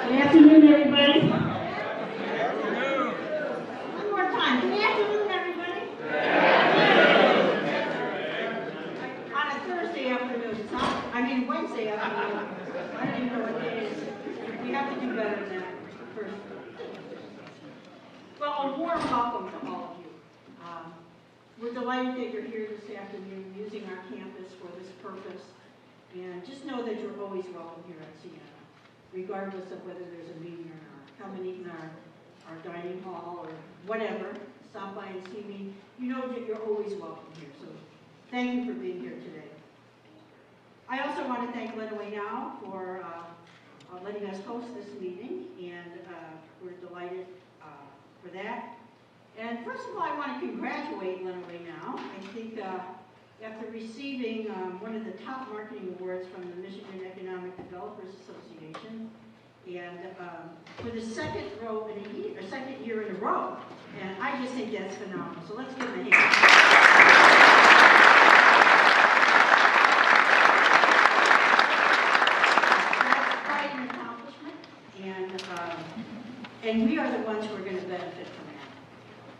Good afternoon, everybody. One more time. Good afternoon, everybody. On a Thursday afternoon, Wednesday afternoon. I don't even know what day it is. We have to do better than that first. Well, a warm welcome to all of you. We're delighted that you're here this afternoon using our campus for this purpose. And just know that you're always welcome here at Sienna, regardless of whether there's a meeting or not. Come and eat in our dining hall or whatever. Stop by and see me. You know that you're always welcome here. So thank you for being here today. I also want to thank Lenawee Now for letting us host this meeting, and we're delighted for that. And first of all, I want to congratulate Lenawee Now. I think after receiving one of the top marketing awards from the Michigan Economic Developers Association, and for the second year in a row, and I just think that's phenomenal. So let's give them a hand. That's quite an accomplishment, and we are the ones who are going to benefit from that,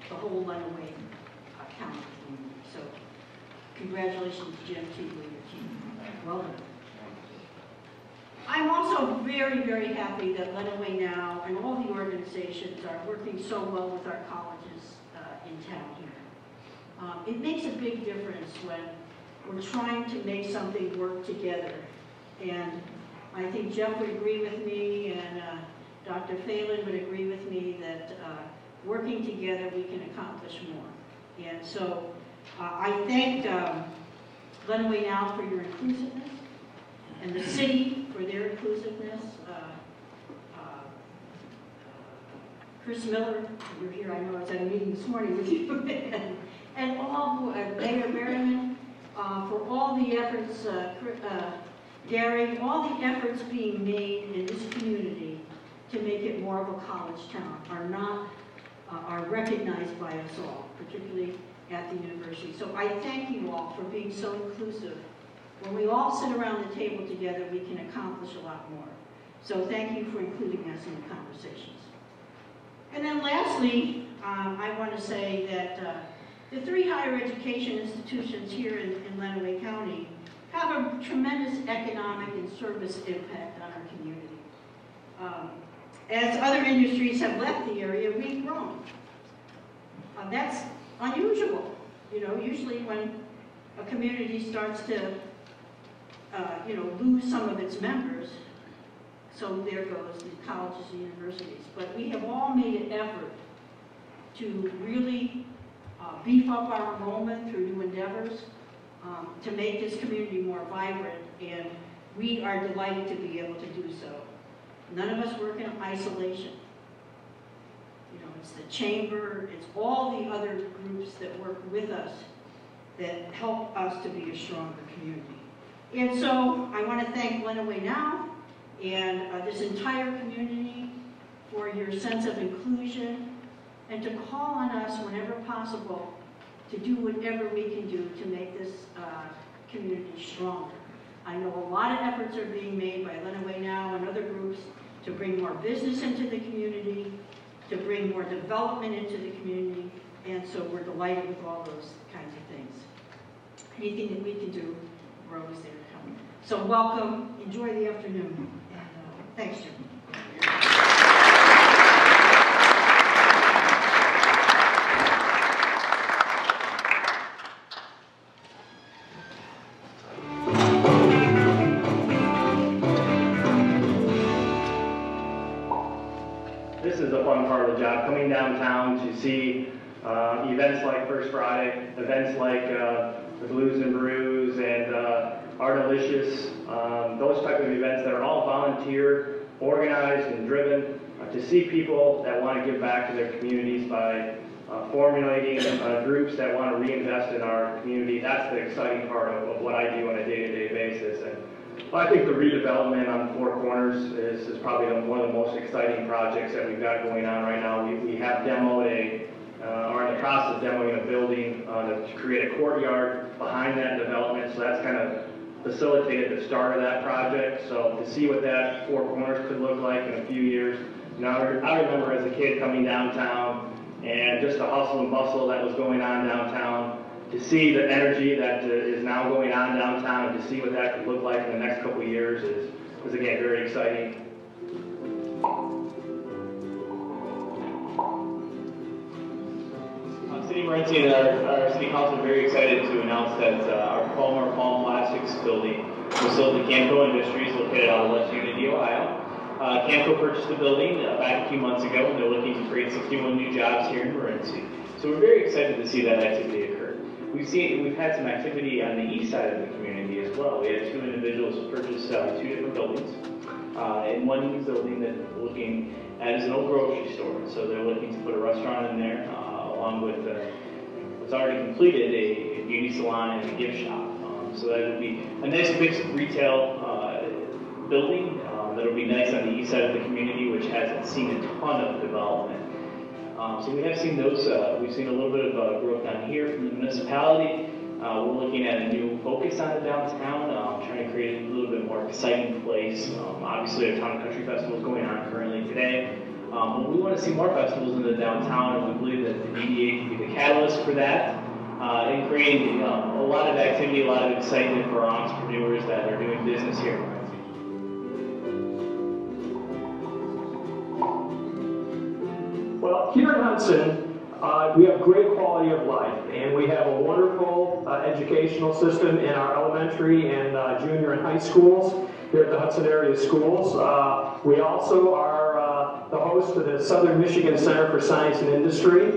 the whole Lenawee County community. So congratulations, Jim, to you and your team. Well done. I'm also very, very happy that Lenawee Now and all the organizations are working so well with our colleges in town here. It makes a big difference when we're trying to make something work together. And I think Jeff would agree with me, and Dr. Phelan would agree with me that working together we can accomplish more. And so I thank Lenawee Now for your inclusiveness, and the city for their inclusiveness. Chris Miller, you're here, I know I was at a meeting this morning with you, and all, Mayor Merriman, for all the efforts, Gary, all the efforts being made in this community to make it more of a college town are recognized by us all, particularly at the university. So I thank you all for being so inclusive. When we all sit around the table together, we can accomplish a lot more. So thank you for including us in the conversations. And then lastly, I want to say that the three higher education institutions here in Lenawee County have a tremendous economic and service impact on our community. As other industries have left the area, we've grown. That's unusual. You know, usually when a community starts to, lose some of its members, so there goes the colleges and universities. But we have all made an effort to really beef up our enrollment through new endeavors to make this community more vibrant, and we are delighted to be able to do so. None of us work in isolation. You know, it's the chamber, it's all the other groups that work with us that help us to be a stronger community. And so I want to thank Lenawee Now and this entire community for your sense of inclusion, and to call on us whenever possible to do whatever we can do to make this community stronger. I know a lot of efforts are being made by Lenawee Now and other groups to bring more business into the community, to bring more development into the community, and so we're delighted with all those kinds of things. Anything that we can do, we're always there to help. So welcome, enjoy the afternoon, and thanks, Jim. This is the fun part of the job, coming downtown to see events like First Friday, events like the Blues and Brews and Artalicious, those type of events that are all volunteer, organized and driven, to see people that want to give back to their communities by formulating groups that want to reinvest in our community. That's the exciting part of what I do on a day-to-day basis. And I think the redevelopment on the Four Corners is probably one of the most exciting projects that we've got going on right now. We have demoed are in the process of demoing a building to create a courtyard behind that development. So that's kind of facilitated the start of that project. So to see what that Four Corners could look like in a few years. Now, I remember as a kid coming downtown and just the hustle and bustle that was going on downtown. To see the energy that is now going on downtown and to see what that could look like in the next couple of years is again, very exciting. City Morenci and our City Council are very excited to announce that our Palmer Palm Plastics building was sold to Camco Industries, located out of West Unity, Ohio. Camco purchased the building back a few months ago, and they're looking to create 61 new jobs here in Morenci. So we're very excited to see that activity occur. We've had some activity on the east side of the community as well. We had two individuals purchase 2 different buildings. And one building that we're looking at is an old grocery store. So they're looking to put a restaurant in there, along with what's already completed, a beauty salon and a gift shop. So that would be a nice mixed retail building that'll be nice on the east side of the community, which hasn't seen a ton of development. So we have seen those. We've seen a little bit of growth down here from the municipality. We're looking at a new focus on the downtown, trying to create a little bit more exciting place. Obviously, our Town and Country Festival is going on currently today. But we want to see more festivals in the downtown, and we believe that the DDA can be the catalyst for that, and creating a lot of activity, a lot of excitement for our entrepreneurs that are doing business here. Well, here in Hudson, we have great quality of life, and we have a wonderful educational system in our elementary and junior and high schools here at the Hudson area schools. We also are the host of the Southern Michigan Center for Science and Industry,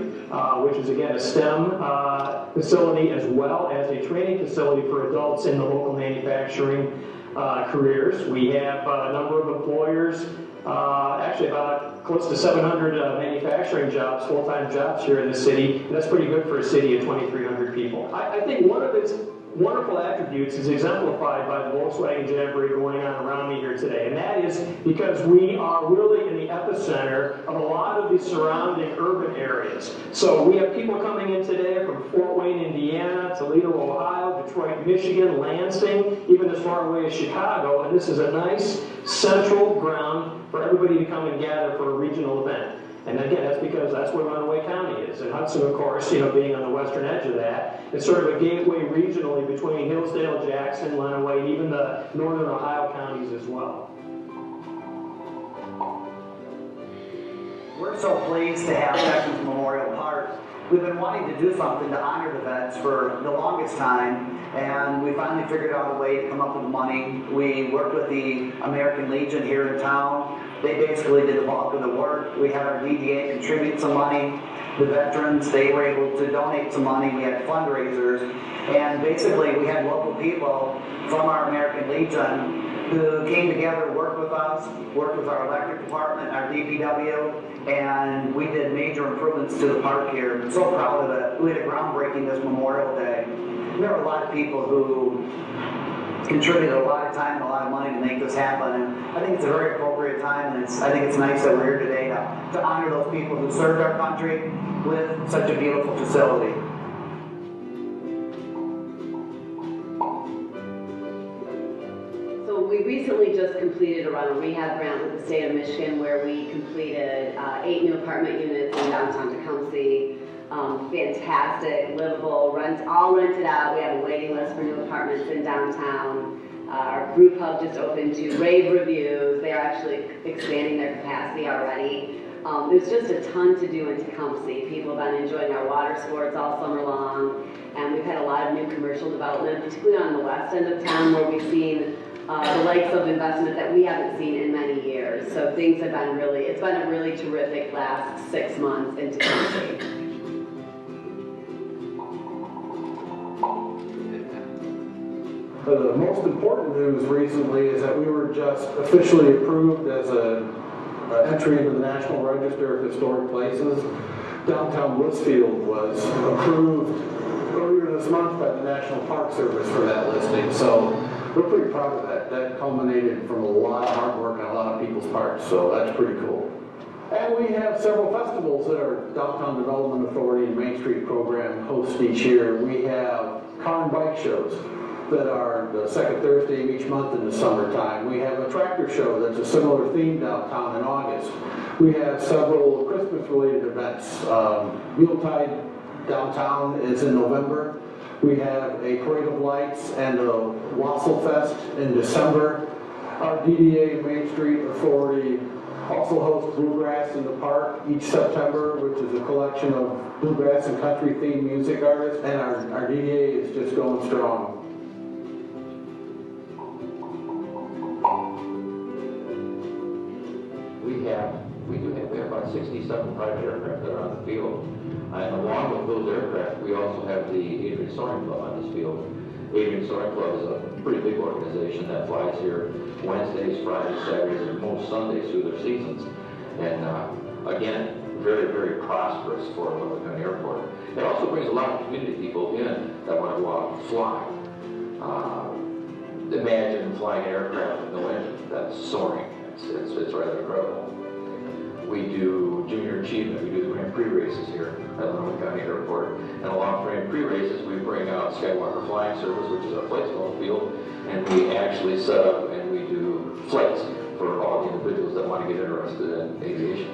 which is again a STEM facility as well as a training facility for adults in the local manufacturing careers. We have a number of employers, actually about close to 700 manufacturing jobs, full-time jobs here in the city, and that's pretty good for a city of 2,300 people. I think one of its wonderful attributes is exemplified by the Volkswagen Jamboree going on around me here today, and that is because we are really in the epicenter of a lot of the surrounding urban areas. So we have people coming in today from Fort Wayne, Indiana, Toledo, Ohio, Detroit, Michigan, Lansing, even as far away as Chicago, and this is a nice central ground for everybody to come and gather for a regional event. And again, that's because that's where Lenawee County is. And Hudson, of course, being on the western edge of that, it's sort of a gateway regionally between Hillsdale, Jackson, Lenawee, and even the northern Ohio counties as well. We're so pleased to have Veterans Memorial Park. We've been wanting to do something to honor the vets for the longest time, and we finally figured out a way to come up with money. We worked with the American Legion here in town. They basically did the bulk of the work. We had our DDA contribute some money. The veterans, they were able to donate some money. We had fundraisers, and basically we had local people from our American Legion who came together, worked with us, worked with our electric department, our DPW, and we did major improvements to the park here. I'm so proud of it. We had a groundbreaking this Memorial Day. There were a lot of people who contributed a lot of time and a lot of money to make this happen, and I think it's a very appropriate time, and I think it's nice that we're here today to honor those people who served our country with such a beautiful facility. We recently just completed a rehab grant with the state of Michigan where we completed 8 new apartment units in downtown Tecumseh. Fantastic, livable, all rented out. We have a waiting list for new apartments in downtown. Our group hub just opened to rave reviews. They are actually expanding their capacity already. There's just a ton to do in Tecumseh. People have been enjoying our water sports all summer long, and we've had a lot of new commercial development, particularly on the west end of town where we've seen the likes of investment that we haven't seen in many years. So things have been it's been a really terrific last 6 months in Tecumseh. The most important news recently is that we were just officially approved as an entry into the National Register of Historic Places. Downtown Blissfield was approved earlier this month by the National Park Service for that listing. So we're pretty proud of that. That culminated from a lot of hard work on a lot of people's parts, so that's pretty cool. And we have several festivals that our Downtown Development Authority and Main Street program hosts each year. We have car and bike shows. that are the second Thursday of each month in the summertime. We have a tractor show that's a similar theme downtown in August. We have several Christmas-related events. Yuletide downtown is in November. We have a Parade of Lights and a Wassail Fest in December. Our DDA Main Street Authority also hosts Bluegrass in the Park each September, which is a collection of bluegrass and country themed music artists, and our DDA is just going strong. We have about 67 private aircraft that are on the field. And along with those aircraft, we also have the Adrian Soaring Club on this field. Adrian Soaring Club is a pretty big organization that flies here Wednesdays, Fridays, Saturdays, and most Sundays through their seasons. And again, very, very prosperous for Lenawee County Airport. It also brings a lot of community people in that want to go out and fly. Imagine flying an aircraft with no engine that's soaring. It's rather incredible. We do junior achievement. We do the Grand Prix races here at Lenawee County Airport. And along with Grand Prix races, we bring out Skywalker Flying Service, which is our flight school field, and we actually set up and we do flights for all the individuals that want to get interested in aviation.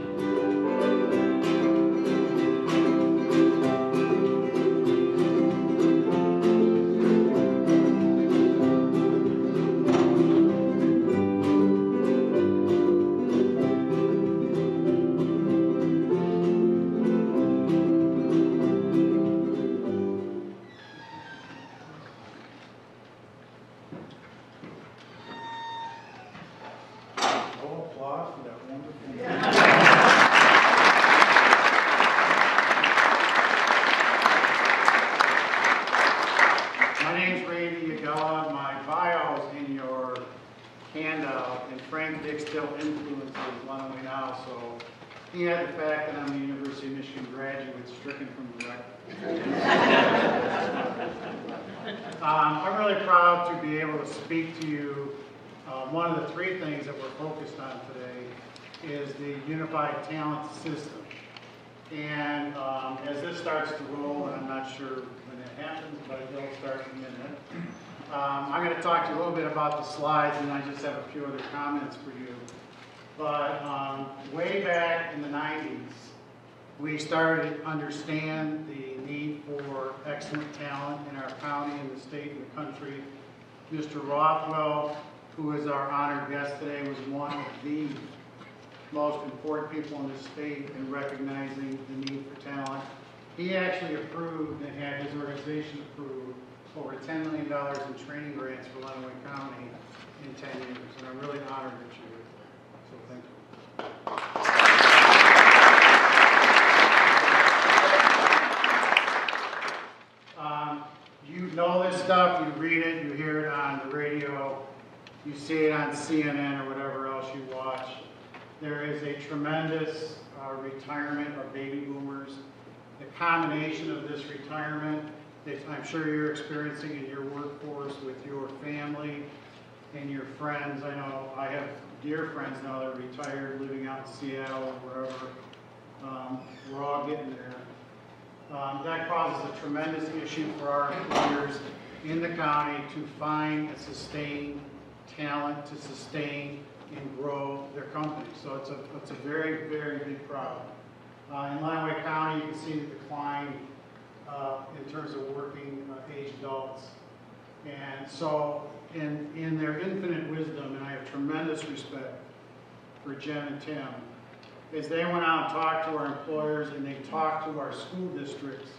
He had the fact that I'm a University of Michigan graduate stricken from the record. I'm really proud to be able to speak to you. One of the three things that we're focused on today is the Unified Talent System. And as this starts to roll, and I'm not sure when that happens, but it will start in a minute, I'm going to talk to you a little bit about the slides, and I just have a few other comments for you. But way back in the 90s, we started to understand the need for excellent talent in our county, in the state, and the country. Mr. Rothwell, who is our honored guest today, was one of the most important people in the state in recognizing the need for talent. He actually approved and had his organization approve over $10 million in training grants for Lenawee County in 10 years. And I'm really honored that you're here. So thank you. You know this stuff, you read it, you hear it on the radio, you see it on CNN or whatever else you watch. There is a tremendous retirement of baby boomers. The combination of this retirement that I'm sure you're experiencing in your workforce with your family and your friends. I know I have dear friends now that are retired, living out in Seattle or wherever. We're all getting there. That causes a tremendous issue for our employers in the county to find and sustain talent, to sustain and grow their company. So it's a very, very big problem. In Lenawee County, you can see the decline in terms of working age adults. And so in their infinite wisdom, and I have tremendous respect for Jen and Tim, as they went out and talked to our employers and they talked to our school districts,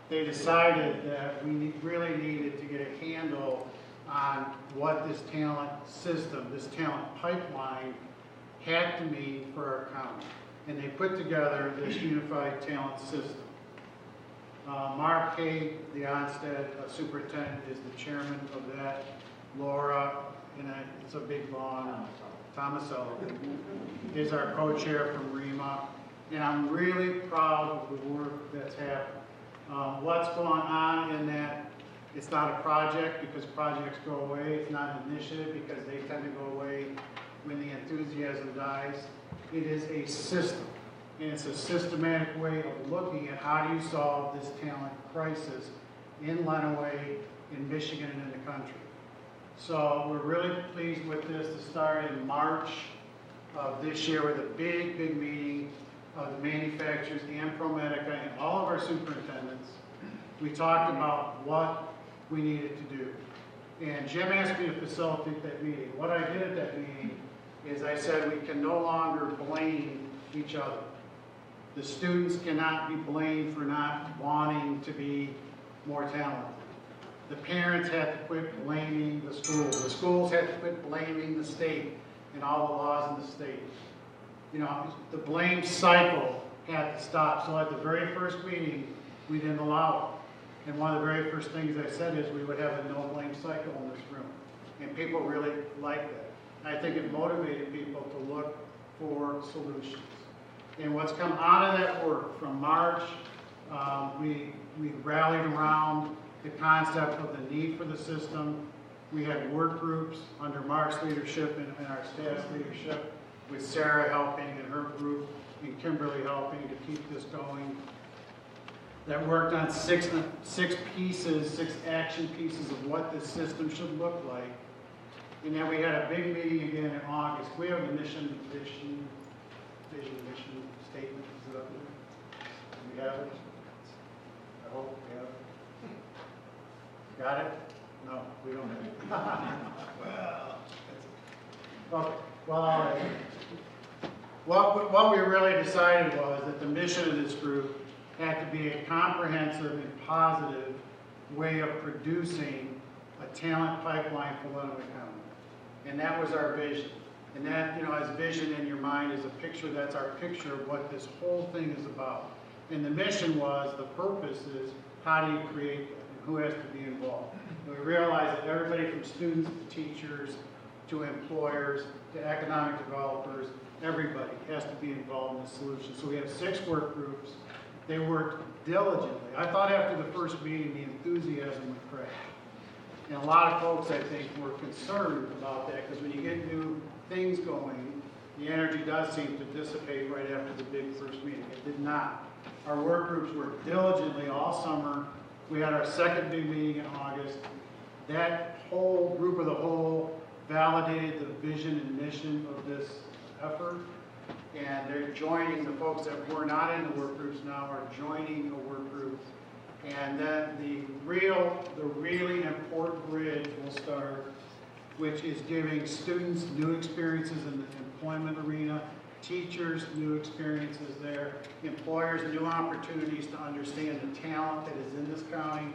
they decided that we really needed to get a handle on what this talent system, this talent pipeline had to mean for our county. And they put together this unified talent system. Mark Hay, the Onstead superintendent, is the chairman of that. Laura, and it's a big long, Tomasello, is our co-chair from REMA. And I'm really proud of the work that's happened. What's going on in that, it's not a project because projects go away. It's not an initiative because they tend to go away when the enthusiasm dies. It is a system. And it's a systematic way of looking at how do you solve this talent crisis in Lenawee in Michigan and in the country. So we're really pleased with this to start in March of this year with a big, big meeting of the manufacturers and ProMedica and all of our superintendents. We talked about what we needed to do. And Jim asked me to facilitate that meeting. What I did at that meeting is I said we can no longer blame each other. The students cannot be blamed for not wanting to be more talented. The parents have to quit blaming the schools. The schools have to quit blaming the state and all the laws in the state. You know, the blame cycle had to stop. So at the very first meeting, we didn't allow it. And one of the very first things I said is we would have a no blame cycle in this room. And people really liked that. I think it motivated people to look for solutions. And what's come out of that work from March, we rallied around the concept of the need for the system. We had work groups under Mark's leadership and our staff's leadership, with Sarah helping and her group and Kimberly helping to keep this going. That worked on six action pieces of what this system should look like. And then we had a big meeting again in August. We have a mission statement. Is it up there? Do we have it? I hope we have it. Got it? No, we don't have it. Well, okay. Well, all right. What we really decided was that the mission of this group had to be a comprehensive and positive way of producing a talent pipeline for Lenawee County. And that was our vision. And that, you know, as vision in your mind is a picture, that's our picture of what this whole thing is about. And the mission was, the purpose is, how do you create that? And who has to be involved? And we realized that everybody from students to teachers to employers to economic developers, everybody has to be involved in the solution. So we have 6 work groups. They worked diligently. I thought after the first meeting, the enthusiasm would crash. And a lot of folks, I think, were concerned about that, because when you get new things going, the energy does seem to dissipate right after the big first meeting. It did not. Our work groups worked diligently all summer. We had our second big meeting in August. That whole group of the whole validated the vision and mission of this effort. And they're joining, the folks that were not in the work groups now are joining a work group. And then the really important bridge will start, which is giving students new experiences in the employment arena, teachers new experiences there, employers new opportunities to understand the talent that is in this county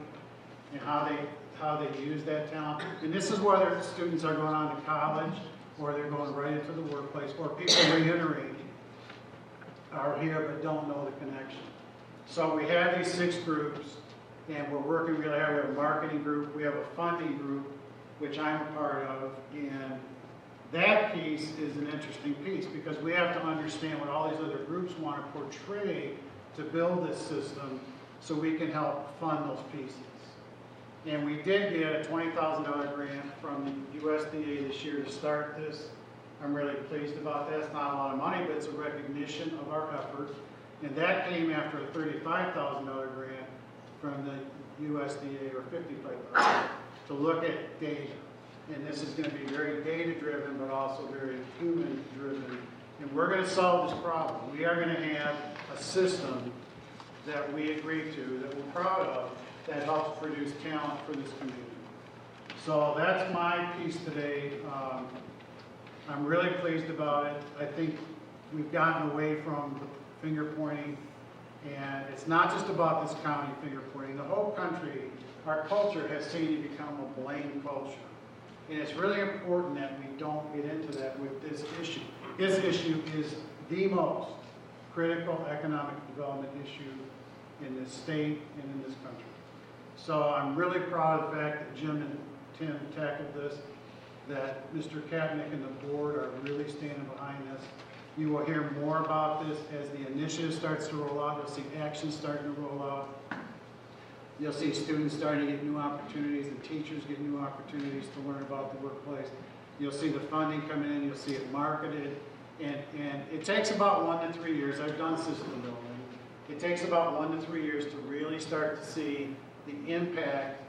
and how they use that talent. And this is whether students are going on to college or they're going right into the workplace, or people reiterating are here but don't know the connection. So we have these 6 groups, and we're working really hard. We have a marketing group, we have a funding group, which I'm a part of, and that piece is an interesting piece, because we have to understand what all these other groups want to portray to build this system so we can help fund those pieces. And we did get a $20,000 grant from the USDA this year to start this. I'm really pleased about that. It's not a lot of money, but it's a recognition of our effort. And that came after a $35,000 grant from the USDA, or $55,000, to look at data. And this is going to be very data-driven, but also very human-driven. And we're going to solve this problem. We are going to have a system that we agree to, that we're proud of, that helps produce talent for this community. So that's my piece today. I'm really pleased about it. I think we've gotten away from the finger pointing, and it's not just about this county finger pointing. The whole country, our culture has seen to become a blame culture. And it's really important that we don't get into that with this issue. This issue is the most critical economic development issue in this state and in this country. So I'm really proud of the fact that Jim and Tim tackled this, that Mr. Kapnick and the board are really standing behind this. You will hear more about this as the initiative starts to roll out. You'll see action starting to roll out. You'll see students starting to get new opportunities, and teachers get new opportunities to learn about the workplace. You'll see the funding come in, you'll see it marketed, and it takes about 1 to 3 years. I've done system building. It takes about 1 to 3 years to really start to see the impact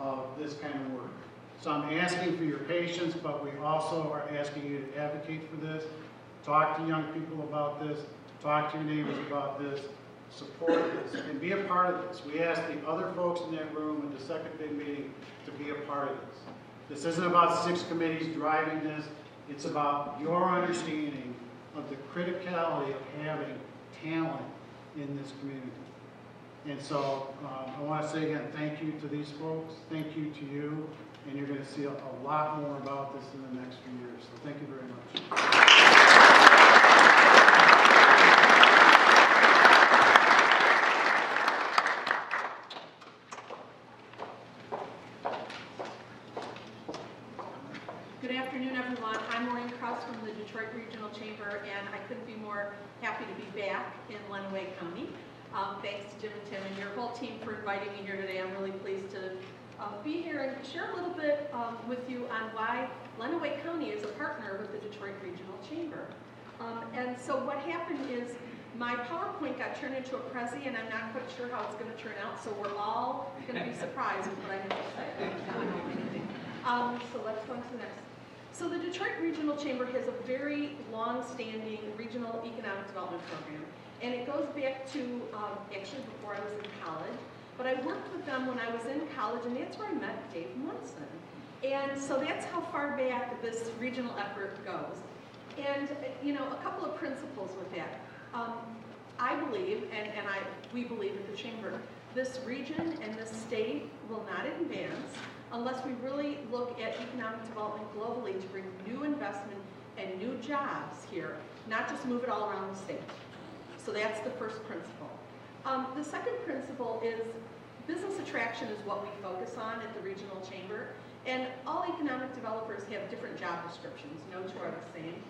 of this kind of work. So I'm asking for your patience, but we also are asking you to advocate for this, talk to young people about this, talk to your neighbors about this, support this, and be a part of this. We ask the other folks in that room at the second big meeting to be a part of this. This isn't about 6 committees driving this. It's about your understanding of the criticality of having talent in this community. And so I want to say again, thank you to these folks, thank you to you, and you're going to see a lot more about this in the next few years. So thank you very much. Good afternoon, everyone. I'm Maureen Krause from the Detroit Regional Chamber, and I couldn't be more happy to be back in Lenawee County. Thanks to Jim and Tim and your whole team for inviting me here today. I'm really pleased to be here and share a little bit with you on why Lenawee County is a partner with the Detroit Regional Chamber. And so what happened is my PowerPoint got turned into a Prezi, and I'm not quite sure how it's going to turn out, so we're all going to be surprised with what I'm going to say. So let's go on to the next. So the Detroit Regional Chamber has a very long-standing regional economic development program, and it goes back to actually before I was in college. But I worked with them when I was in college, and that's where I met Dave Munson. And so that's how far back this regional effort goes. And you know, a couple of principles with that. I believe, and we believe at the Chamber, this region and this state will not advance unless we really look at economic development globally to bring new investment and new jobs here, not just move it all around the state. So that's the first principle. The second principle is business attraction is what we focus on at the Regional Chamber, and all economic developers have different job descriptions, no two are the same.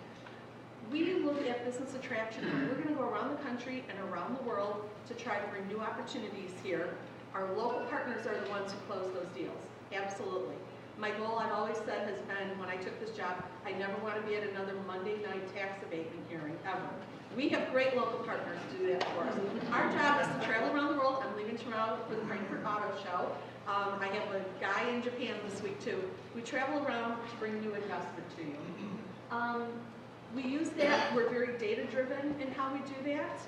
We look at business attraction, and we're going to go around the country and around the world to try to bring new opportunities here. Our local partners are the ones who close those deals. Absolutely. My goal, I've always said, has been, when I took this job, I never want to be at another Monday night tax abatement hearing, ever. We have great local partners to do that for us. Our job is to travel around the world. I'm leaving tomorrow for the Frankfurt Auto Show. I have a guy in Japan this week, too. We travel around to bring new investment to you. We use that. We're very data-driven in how we do that.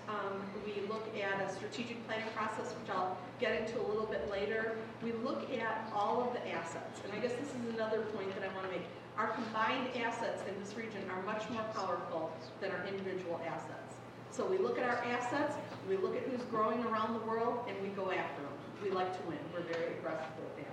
We look at a strategic planning process, which I'll get into a little bit later. We look at all of the assets, and I guess this is another point that I want to make. Our combined assets in this region are much more powerful than our individual assets. So we look at our assets, we look at who's growing around the world, and we go after them. We like to win. We're very aggressive with that.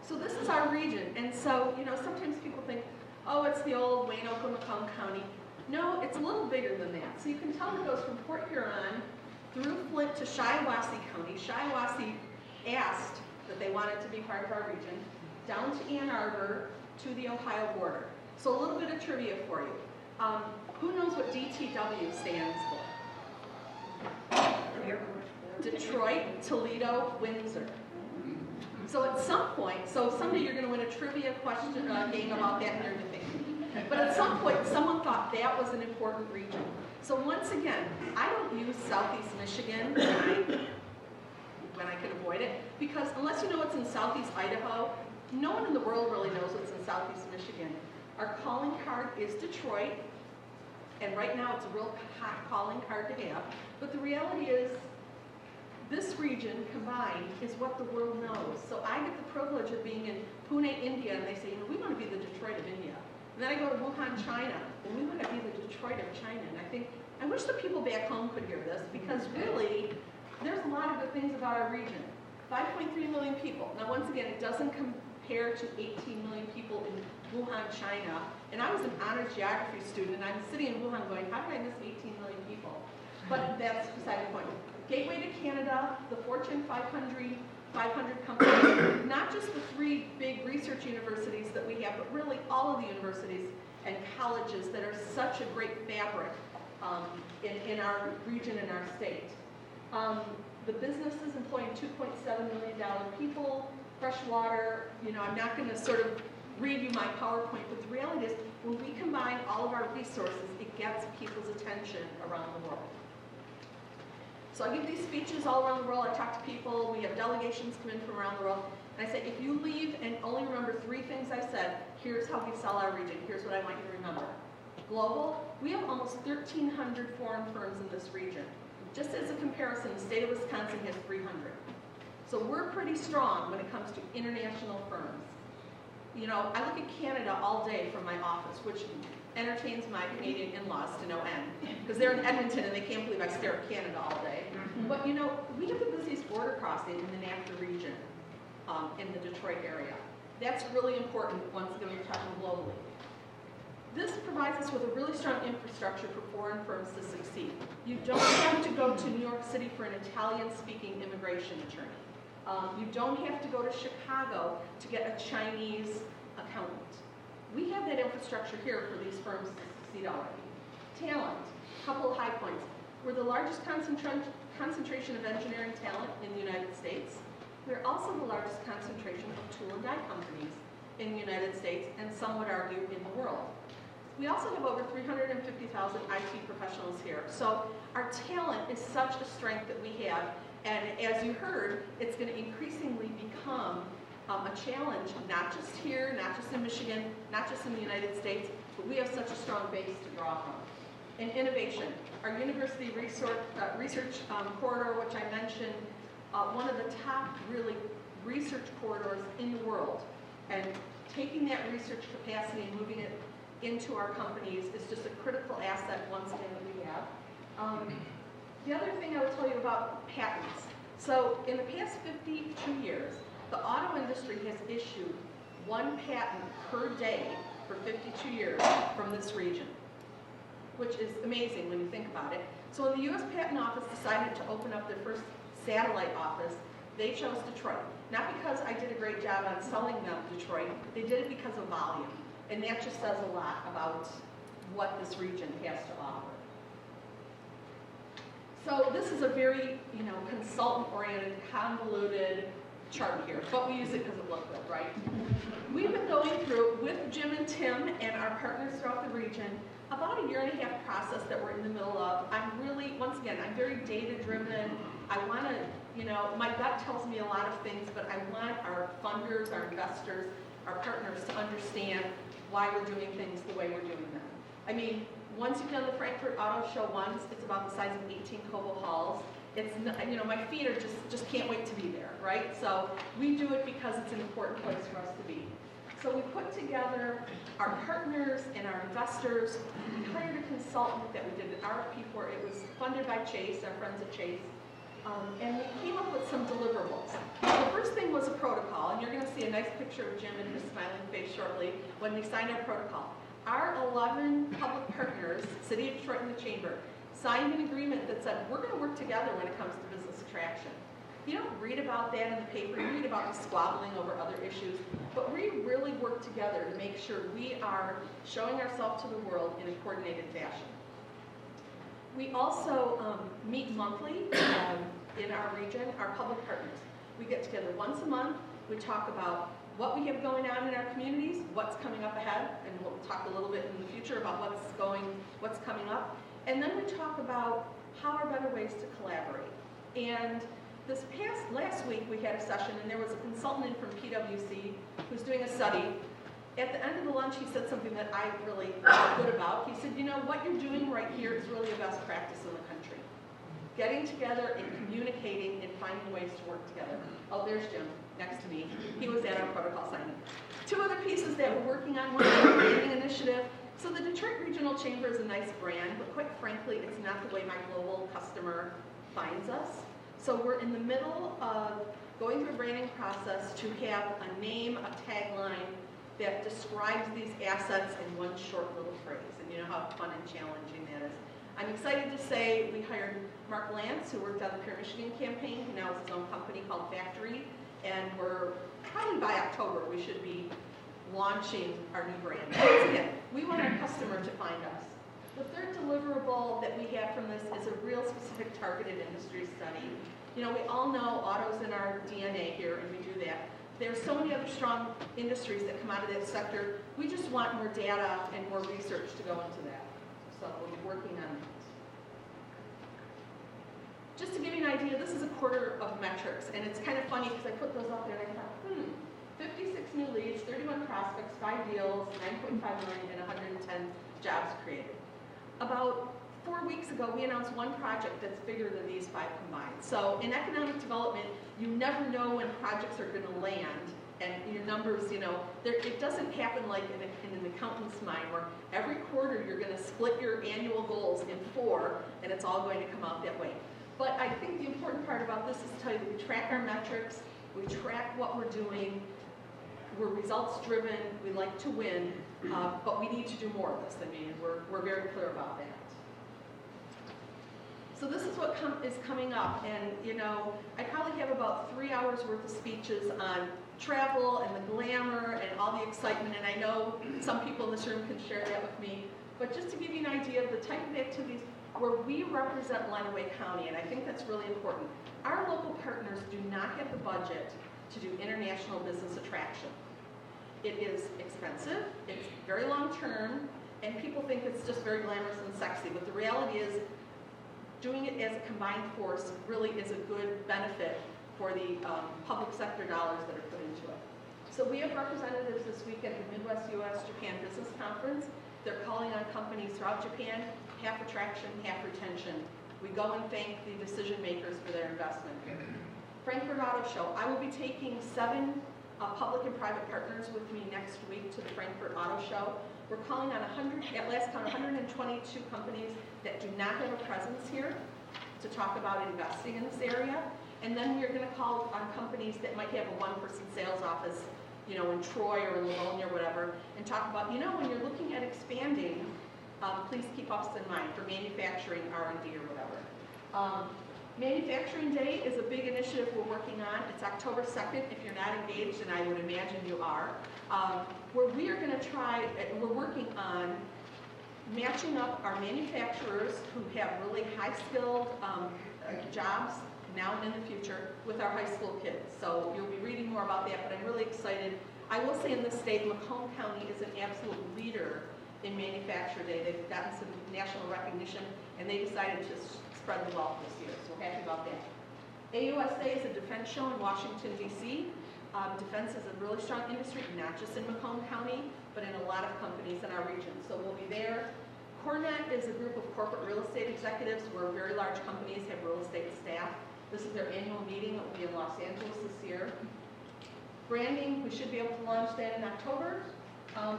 So this is our region, and so, you know, sometimes people think, oh, it's the old Wayne-Oka, Macomb County. No, it's a little bigger than that. So you can tell it goes from Port Huron through Flint to Shiawassee County. Shiawassee asked that they wanted to be part of our region, down to Ann Arbor to the Ohio border. So a little bit of trivia for you. Who knows what DTW stands for? Detroit, Toledo, Windsor. So at some point, so someday you're going to win a trivia question game about that in your debate. But at some point, someone thought that was an important region. So once again, I don't use Southeast Michigan when I can avoid it, because unless you know what's in Southeast Idaho, no one in the world really knows what's in Southeast Michigan. Our calling card is Detroit, and right now it's a real hot calling card to have. But the reality is, this region combined is what the world knows. So I get the privilege of being in Pune, India, and they say, you know, we want to be the Detroit of India. And then I go to Wuhan, China, and we want to be the Detroit of China. And I think, I wish the people back home could hear this, because really, there's a lot of good things about our region. 5.3 million people. Now, once again, it doesn't compare to 18 million people in Wuhan, China. And I was an honors geography student, and I'm sitting in Wuhan going, how did I miss 18 million people? But that's beside the point. Gateway to Canada, the Fortune 500 companies, not just the 3 big research universities that we have, but really all of the universities and colleges that are such a great fabric in our region and our state. The businesses employing $2.7 million people, fresh water, you know, I'm not going to sort of read you my PowerPoint, but the reality is when we combine all of our resources, it gets people's attention around the world. So I give these speeches all around the world. I talk to people. We have delegations come in from around the world. And I say, if you leave and only remember 3 things I said, here's how we sell our region. Here's what I want you to remember. Global, we have almost 1,300 foreign firms in this region. Just as a comparison, the state of Wisconsin has 300. So we're pretty strong when it comes to international firms. You know, I look at Canada all day from my office, which entertains my Canadian in-laws to no end, because they're in Edmonton and they can't believe I stare at Canada all day. But you know, we have the busiest border crossing in the NAFTA region, in the Detroit area. That's really important once again when we're talking globally. This provides us with a really strong infrastructure for foreign firms to succeed. You don't have to go to New York City for an Italian-speaking immigration attorney. You don't have to go to Chicago to get a Chinese accountant. We have that infrastructure here for these firms to succeed already. Talent, couple of high points. We're the largest concentration of engineering talent in the United States. We're also the largest concentration of tool and die companies in the United States, and some would argue in the world. We also have over 350,000 IT professionals here. So our talent is such a strength that we have, and as you heard, it's going to increasingly become a challenge, not just here, not just in Michigan, not just in the United States, but we have such a strong base to draw from. And innovation, our university research corridor, which I mentioned, one of the top really research corridors in the world, and taking that research capacity and moving it into our companies is just a critical asset once again that we have. The other thing I will tell you about patents. So in the past 52 years, the auto industry has issued 1 patent per day for 52 years from this region, which is amazing when you think about it. So when the U.S. Patent Office decided to open up their first satellite office, they chose Detroit. Not because I did a great job on selling them Detroit, they did it because of volume. And that just says a lot about what this region has to offer. So this is a very, consultant-oriented, convoluted chart here, but we use it because it looked good, right? We've been going through, with Jim and Tim and our partners throughout the region, about a 1.5 year process that we're in the middle of. I'm really, once again, I'm very data-driven. I want to, my gut tells me a lot of things, but I want our funders, our investors, our partners to understand why we're doing things the way we're doing them. I mean, once you've done the Frankfurt Auto Show once, it's about the size of 18 Cobo halls. It's, my feet are just can't wait to be there, right? So we do it because it's an important place for us to be. So we put together our partners and our investors. We hired a consultant that we did an RFP for. It was funded by Chase, our friends at Chase. And we came up with some deliverables. The first thing was a protocol, and you're going to see a nice picture of Jim and his smiling face shortly when we signed our protocol. Our 11 public partners, City of Detroit and the Chamber, signed an agreement that said we're going to work together when it comes to business attraction. You don't read about that in the paper, you read about the squabbling over other issues, but we really work together to make sure we are showing ourselves to the world in a coordinated fashion. We also meet monthly in our region, our public partners. We get together once a month, we talk about what we have going on in our communities, what's coming up ahead, and we'll talk a little bit in the future about what's coming up. And then we talk about how are better ways to collaborate. And last week we had a session, and there was a consultant in from PwC who's doing a study. At the end of the lunch, he said something that I really felt good about. He said, what you're doing right here is really a best practice in the country. Getting together and communicating and finding ways to work together. Oh, there's Jim next to me. He was at our protocol signing. 2 other pieces that we're working on. One is a branding initiative. So the Detroit Regional Chamber is a nice brand, but quite frankly, it's not the way my global customer finds us. So we're in the middle of going through a branding process to have a name, a tagline that describes these assets in one short little phrase. And you know how fun and challenging that is. I'm excited to say we hired Mark Lance, who worked on the Pure Michigan campaign, who now has his own company called Factory. And we're probably by October, we should be launching our new brand. Once again, we want our customer to find us. The third deliverable that we have from this is a real specific targeted industry study. We all know auto's in our DNA here, and we do that. There's so many other strong industries that come out of that sector. We just want more data and more research to go into that. So we'll be working on that. just to give you an idea, this is a quarter of metrics, and it's kind of funny because I put those up there and I thought, 56 new leads, 31 prospects, 5 deals, 9.5 million, and 110 jobs created. About 4 weeks ago, we announced one project that's bigger than these 5 combined. So in economic development, you never know when projects are going to land, and your numbers, it doesn't happen like in an accountant's mind where every quarter you're going to split your annual goals in 4, and it's all going to come out that way. But I think the important part about this is to tell you that we track our metrics, we track what we're doing, we're results driven, we like to win, but we need to do more of this. I mean, we're very clear about that. So this is what is coming up, and I probably have about 3 hours worth of speeches on travel and the glamour and all the excitement, and I know some people in this room can share that with me, but just to give you an idea of the type of activities where we represent Lenawee County, and I think that's really important. Our local partners do not have the budget to do international business attraction. It is expensive, it's very long term, and people think it's just very glamorous and sexy, but the reality is doing it as a combined force really is a good benefit for the public sector dollars that are put into it. So we have representatives this week at the Midwest U.S. Japan Business Conference. They're calling on companies throughout Japan, half attraction, half retention. We go and thank the decision makers for their investment. Frankfurt Auto Show. I will be taking 7 public and private partners with me next week to the Frankfurt Auto Show. We're calling on at last count 122 companies that do not have a presence here to talk about investing in this area. And then we're going to call on companies that might have a one-person sales office, in Troy or in Livonia or whatever, and talk about, when you're looking at expanding, please keep us in mind for manufacturing, R&D, or whatever. Manufacturing Day is a big initiative we're working on. It's October 2nd. If you're not engaged, and I would imagine you are, where we are going to we're working on matching up our manufacturers who have really high-skilled jobs now and in the future with our high school kids. So you'll be reading more about that, but I'm really excited. I will say in this state, Macomb County is an absolute leader in Manufacturing Day. They've gotten some national recognition, and they decided to spread the wealth this year, so happy about that. AUSA is a defense show in Washington, D.C. Defense is a really strong industry, not just in Macomb County, but in a lot of companies in our region, so we'll be there. CoreNet is a group of corporate real estate executives where very large companies have real estate staff. This is their annual meeting. It will be in Los Angeles this year. Branding, we should be able to launch that in October.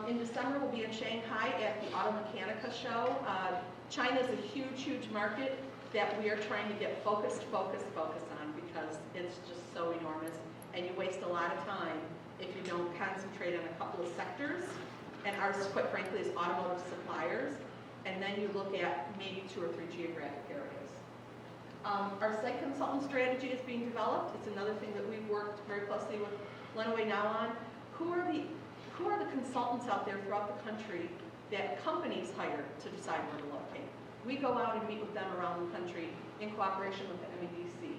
In December, we'll be in Shanghai at the Auto Mechanica show. China is a huge, huge market that we are trying to get focused on because it's just so enormous, and you waste a lot of time if you don't concentrate on a couple of sectors. And ours, quite frankly, is automotive suppliers. And then you look at maybe 2 or 3 geographic areas. Our site consultant strategy is being developed. It's another thing that we've worked very closely with Lenawee now on. Who are the consultants out there throughout the country that companies hire to decide where to locate? We go out and meet with them around the country in cooperation with the MEDC.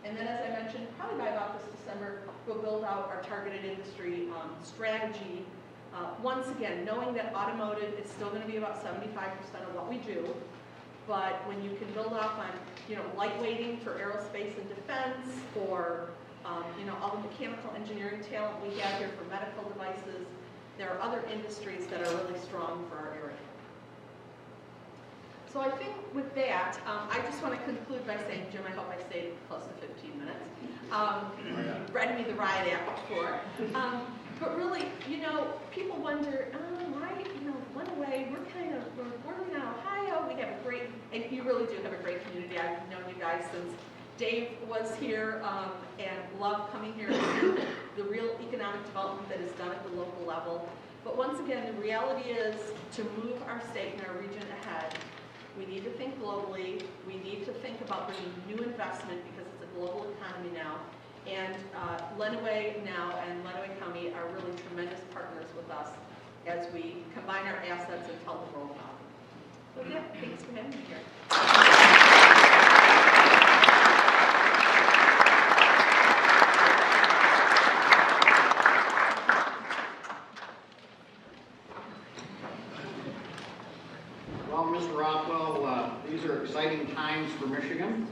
And then, as I mentioned, probably by about this December, we'll build out our targeted industry strategy. Once again, knowing that automotive is still going to be about 75% of what we do, but when you can build off on, lightweighting for aerospace and defense, or all the mechanical engineering talent we have here for medical devices, there are other industries that are really strong for our area. So I think with that, I just want to conclude by saying, Jim, I hope I stayed close to 15 minutes. Read me the riot act before. But really, people wonder, why, Lenawee, we're in Ohio, we have a great, and you really do have a great community. I've known you guys since Dave was here, and love coming here and see the real economic development that is done at the local level. But once again, the reality is to move our state and our region ahead, we need to think globally. We need to think about bringing new investment because it's a global economy now. And Lenawee now and Lenawee County are really tremendous partners with us as we combine our assets and tell the world about them. So yeah, thanks for having me here. Well, Mr. Rothwell, these are exciting times for Michigan.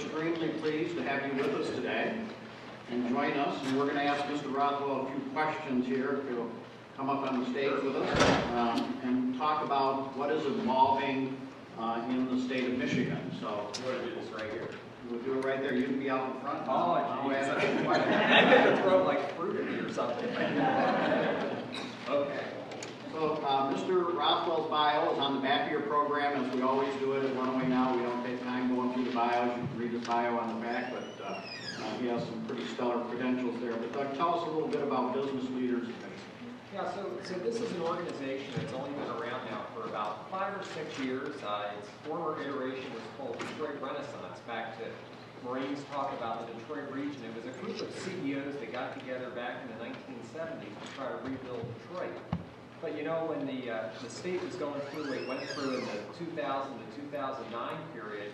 extremely pleased to have you with us today and join us. And we're going to ask Mr. Rothwell a few questions here if he'll come up on the stage with us and talk about what is evolving in the state of Michigan. So you want to do this right here? We'll do it right there. You can be out in front. Oh, I'll ask you a I'm question. going to throw like fruit at me or something. Okay. So Mr. Rothwell's bio is on the back of your program, as we always do it at Lenawee now. We don't take time going through the bios. You can read his bio on the back, but he has some pretty stellar credentials there. But Doug, tell us a little bit about Business Leaders. Yeah, so this is an organization that's only been around now for about 5 or 6 years. Its former iteration was called Detroit Renaissance, back to Marines talk about the Detroit region. It was a group of CEOs that got together back in the 1970s to try to rebuild Detroit. But you know, when the state was going through, it went through in the 2000 to 2009 period,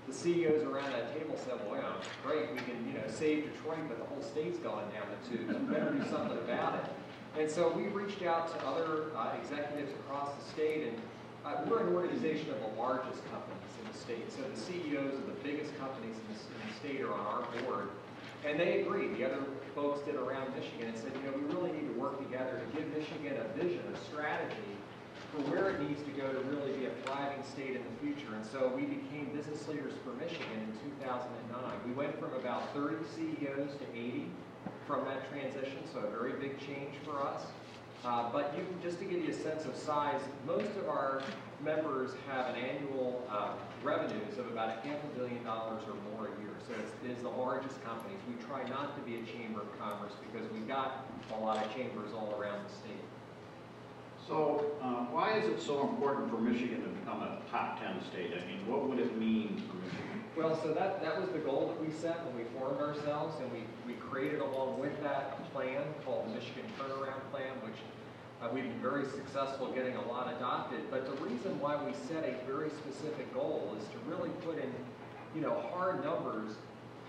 the CEOs around that table said, well, you know, great, we can, save Detroit, but the whole state's going down the tubes. We better do something about it. And so we reached out to other executives across the state, and we're an organization of the largest companies in the state. So the CEOs of the biggest companies in the state are on our board. And they agreed. The other folks did around Michigan and said, we really need to work together to give Michigan a vision, a strategy for where it needs to go to really be a thriving state in the future. And so we became Business Leaders for Michigan in 2009. We went from about 30 CEOs to 80 from that transition, so a very big change for us. But just to give you a sense of size, most of our members have an annual revenues of about $500 million or more a year. So it is the largest companies. We try not to be a chamber of commerce because we've got a lot of chambers all around the state. So why is it so important for Michigan to become a top 10 state? I mean, what would it mean for Michigan? Well, so that was the goal that we set when we formed ourselves, and we created along with that a plan called the Michigan Turnaround Plan, which we've been very successful getting a lot adopted. But the reason why we set a very specific goal is to really put in, hard numbers,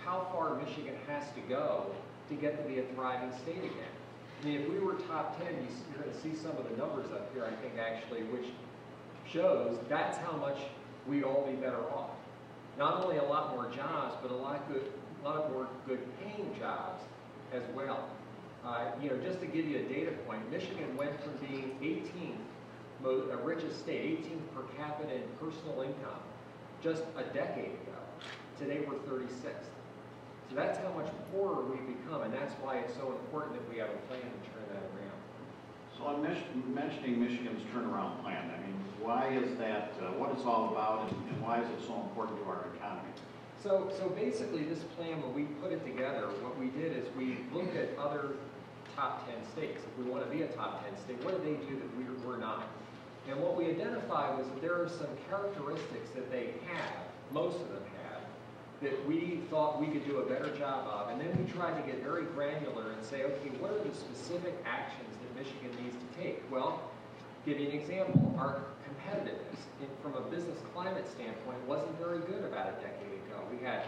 how far Michigan has to go to get to be a thriving state again. I mean, if we were top 10, you're going to see some of the numbers up here, I think, actually, which shows that's how much we'd all be better off. Not only a lot more jobs, but a lot more good paying jobs as well. Just to give you a data point, Michigan went from being 18th richest state, 18th per capita in personal income, just a decade ago. Today we're 36th. So that's how much poorer we've become, and that's why it's so important that we have a plan to turn that around. So I'm mentioning Michigan's turnaround plan. I mean, why is that, what it's all about, and why is it so important to our economy? So basically this plan, when we put it together, what we did is we looked at other top 10 states. If we want to be a top 10 state, what do they do that we're not? And what we identified was that there are some characteristics that they have, most of them have, that we thought we could do a better job of. And then we tried to get very granular and say, okay, what are the specific actions that Michigan needs to take? Well, give you an example. Our competitiveness from a business climate standpoint wasn't very good about a decade ago. We had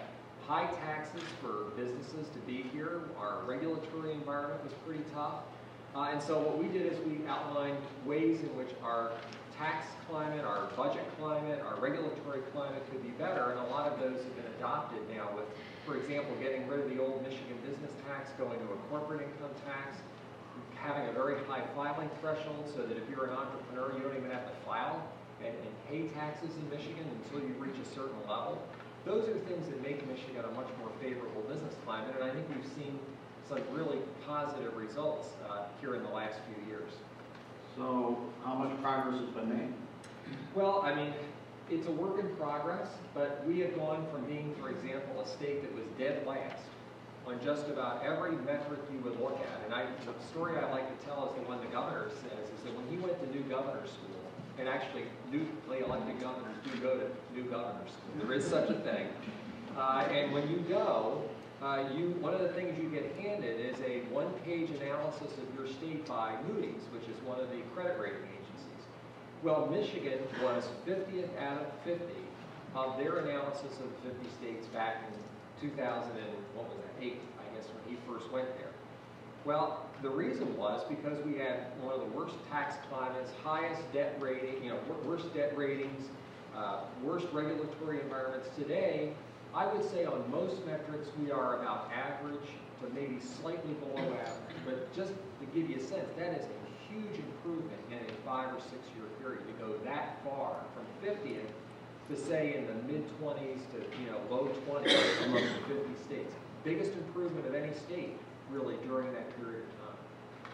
high taxes for businesses to be here. Our regulatory environment was pretty tough. And so what we did is we outlined ways in which our tax climate, our budget climate, our regulatory climate could be better, and a lot of those have been adopted now with, for example, getting rid of the old Michigan business tax, going to a corporate income tax, having a very high filing threshold so that if you're an entrepreneur, you don't even have to file and pay taxes in Michigan until you reach a certain level. Those are things that make Michigan a much more favorable business climate, and I think we've seen some really positive results here in the last few years. So how much progress has been made? Well, I mean, it's a work in progress, but we have gone from being, for example, a state that was dead last on just about every metric you would look at. And the story I like to tell is the one the governor says, is that when he went to new governor's school, and actually newly elected governors do go to new governor's school, there is such a thing, and when you go, one of the things you get handed is a one-page analysis of your state by Moody's, which is one of the credit rating agencies. Well, Michigan was 50th out of 50 of their analysis of 50 states back in 2008, I guess, when he first went there. Well, the reason was because we had one of the worst tax climates, highest debt rating, worst debt ratings, worst regulatory environments. Today, I would say on most metrics, we are about average to maybe slightly below average. But just to give you a sense, that is a huge improvement in a 5 or 6 year period to go that far from 50th to say in the mid-20s to low 20s among the 50 states. Biggest improvement of any state really during that period of time.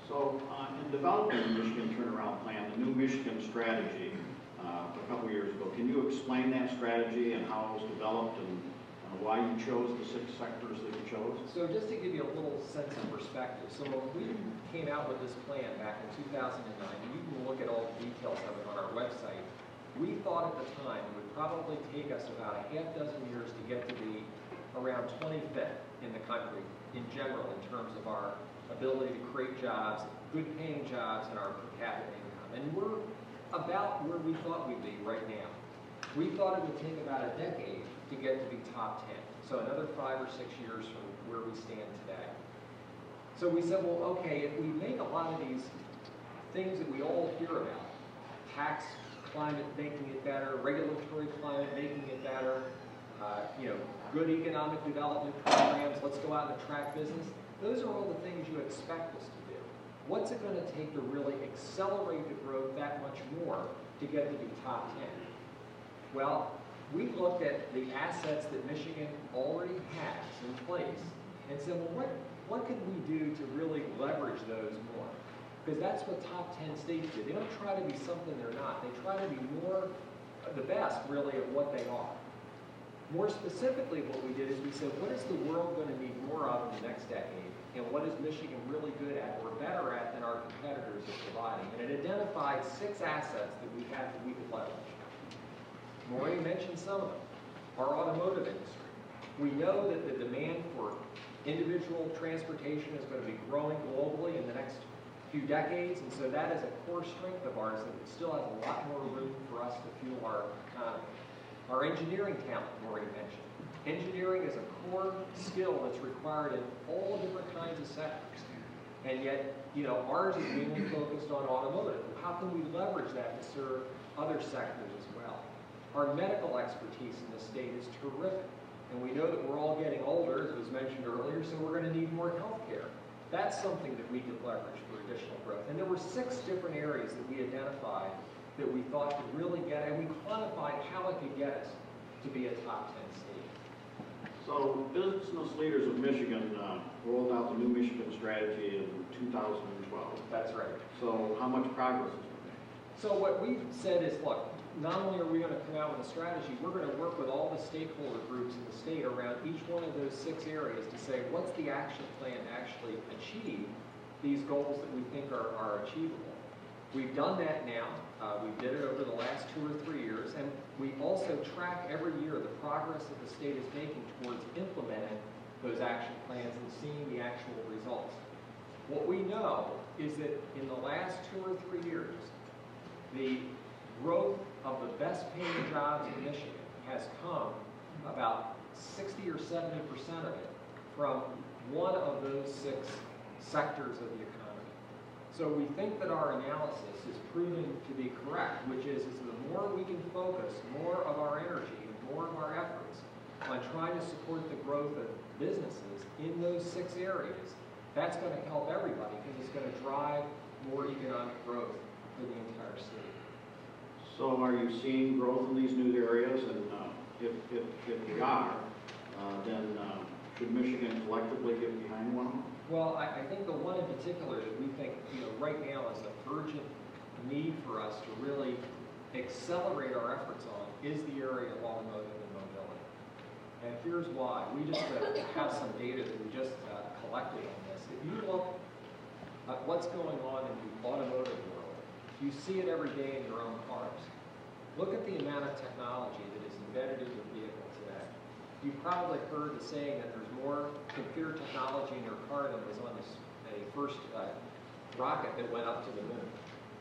So in developing the Michigan turnaround plan, the new Michigan strategy a couple years ago, can you explain that strategy and how it was developed and why you chose the 6 sectors that you chose? So just to give you a little sense of perspective, so when we came out with this plan back in 2009, and you can look at all the details of it on our website, we thought at the time it would probably take us about a half dozen years to get to be around 25th in the country in general in terms of our ability to create jobs, good paying jobs, and our per capita income. And we're about where we thought we'd be right now. We thought it would take about a decade to get to be top 10. So another 5 or 6 years from where we stand today. So we said, well, okay, if we make a lot of these things that we all hear about, tax climate making it better, regulatory climate making it better, good economic development programs, let's go out and attract business. Those are all the things you expect us to do. What's it going to take to really accelerate the growth that much more to get to be top 10? Well, we looked at the assets that Michigan already has in place and said, well, what could we do to really leverage those more? Because that's what top 10 states do. They don't try to be something they're not. They try to be more, the best really of what they are. More specifically, what we did is we said, what is the world going to need more of in the next decade? And what is Michigan really good at or better at than our competitors are providing? And it identified 6 assets that we had that we could leverage. Maureen mentioned some of them. Our automotive industry. We know that the demand for individual transportation is going to be growing globally in the next few decades, and so that is a core strength of ours that still has a lot more room for us to fuel our economy. Our engineering talent, Maureen mentioned. Engineering is a core skill that's required in all different kinds of sectors. And yet, ours is mainly focused on automotive. How can we leverage that to serve other sectors as well? Our medical expertise in the state is terrific. And we know that we're all getting older, as was mentioned earlier, so we're going to need more health care. That's something that we could leverage for additional growth. And there were 6 different areas that we identified that we thought could really get, and we quantified how it could get us to be a top 10 state. So business leaders of Michigan rolled out the new Michigan strategy in 2012. That's right. So how much progress has been made? So what we've said is, look, not only are we going to come out with a strategy, we're going to work with all the stakeholder groups in the state around each one of those 6 areas to say, what's the action plan to actually achieve these goals that we think are achievable. We've done that now. We did it over the last 2 or 3 years, and we also track every year the progress that the state is making towards implementing those action plans and seeing the actual results. What we know is that in the last 2 or 3 years, the growth of the best paying jobs in Michigan has come about 60 or 70% of it from one of those 6 sectors of the economy. So we think that our analysis is proving to be correct, which is the more we can focus more of our energy and more of our efforts on trying to support the growth of businesses in those 6 areas, that's going to help everybody because it's going to drive more economic growth for the entire state. So are you seeing growth in these new areas? And if we are, then should Michigan collectively get behind one of them? Well, I think the one in particular that we think right now is an urgent need for us to really accelerate our efforts on is the area of automotive and mobility. And here's why. We just have some data that we just collected on this. If you look at what's going on in the automotive world, you see it every day in your own cars. Look at the amount of technology that is embedded in your vehicle today. You've probably heard the saying that there's more computer technology in your car than was on a first rocket that went up to the moon.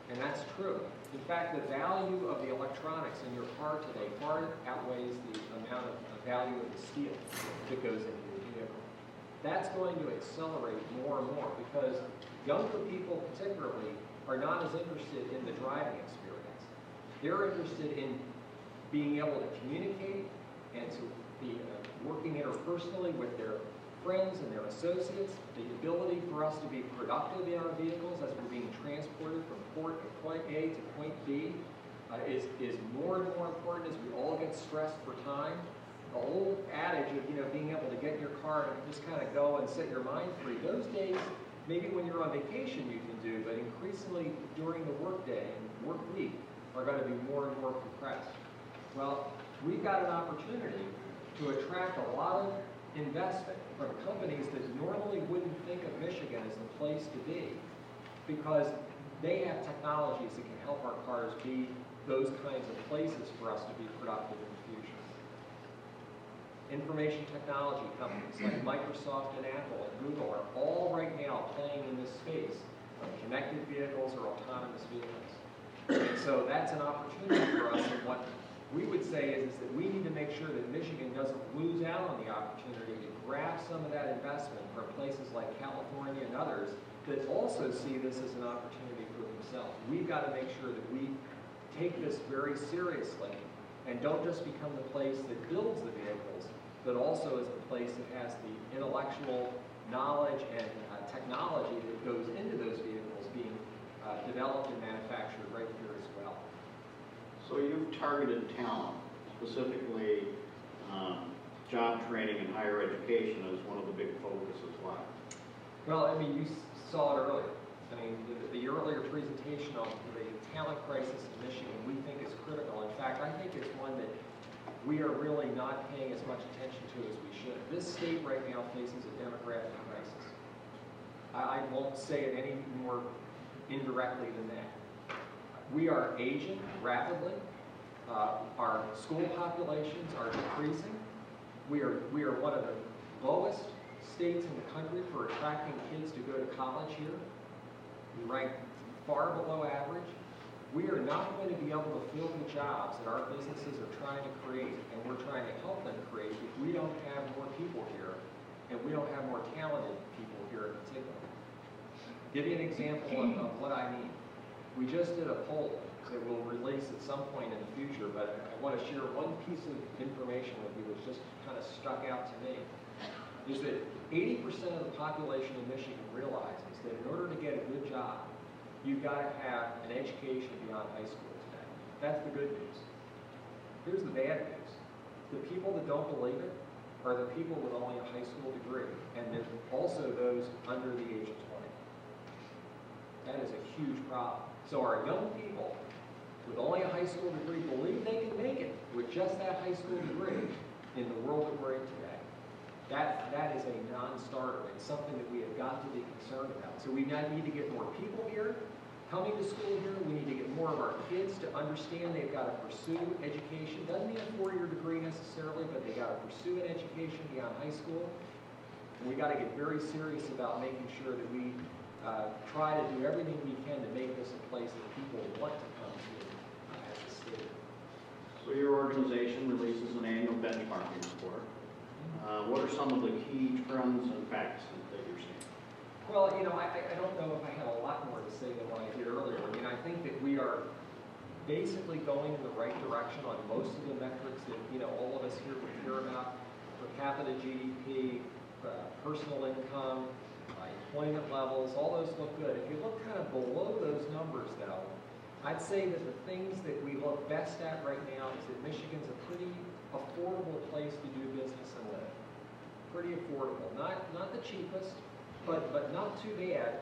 And that's true. In fact, the value of the electronics in your car today far outweighs the amount of value of the steel that goes into your vehicle. That's going to accelerate more and more because younger people particularly are not as interested in the driving experience. They're interested in being able to communicate and to working interpersonally with their friends and their associates, the ability for us to be productive in our vehicles as we're being transported from point A to point B is more and more important as we all get stressed for time. The old adage of, being able to get in your car and just kind of go and set your mind free, those days, maybe when you're on vacation you can do, but increasingly during the work day and work week are going to be more and more compressed. Well, we've got an opportunity to attract a lot of investment from companies that normally wouldn't think of Michigan as the place to be, because they have technologies that can help our cars be those kinds of places for us to be productive in the future. Information technology companies like Microsoft and Apple and Google are all right now playing in this space of connected vehicles or autonomous vehicles. And so that's an opportunity for us, and what we would say is that we need to make sure that Michigan doesn't lose out on the opportunity to grab some of that investment from places like California and others that also see this as an opportunity for themselves. We've got to make sure that we take this very seriously and don't just become the place that builds the vehicles, but also as the place that has the intellectual knowledge and technology that goes into those vehicles being developed and manufactured right here as well. So you've targeted talent, specifically job training and higher education as one of the big focuses. Why? Well, I mean, you saw it earlier. I mean, the earlier presentation on the talent crisis in Michigan we think is critical. In fact, I think it's one that we are really not paying as much attention to as we should. This state right now faces a demographic crisis. I won't say it any more indirectly than that. We are aging rapidly. Our school populations are decreasing. We are one of the lowest states in the country for attracting kids to go to college here. We rank far below average. We are not going to be able to fill the jobs that our businesses are trying to create, and we're trying to help them create, if we don't have more people here, and we don't have more talented people here in particular. Give you an example of what I mean. We just did a poll that we'll release at some point in the future, but I want to share one piece of information with you which just kind of stuck out to me, is that 80% of the population in Michigan realizes that in order to get a good job, you've got to have an education beyond high school today. That's the good news. Here's the bad news. The people that don't believe it are the people with only a high school degree, and there's also those under the age of 20. That is a huge problem. So our young people with only a high school degree believe they can make it with just that high school degree in the world that we're in today. That is a non-starter. It's something that we have got to be concerned about. So we now need to get more people here coming to school here. We need to get more of our kids to understand they've got to pursue education. Doesn't mean a four-year degree necessarily, but they got to pursue an education beyond high school. And we got to get very serious about making sure that we try to do everything we can to make this a place that people want to come to as a state. So your organization releases an annual benchmarking report. What are some of the key trends and facts that you're seeing? Well, I don't know if I have a lot more to say than what I did earlier. I mean, I think that we are basically going in the right direction on most of the metrics that, all of us here would care about. Per capita GDP, personal income, employment levels, all those look good. If you look kind of below those numbers, though, I'd say that the things that we look best at right now is that Michigan's a pretty affordable place to do business and live. Pretty affordable. Not the cheapest, but not too bad,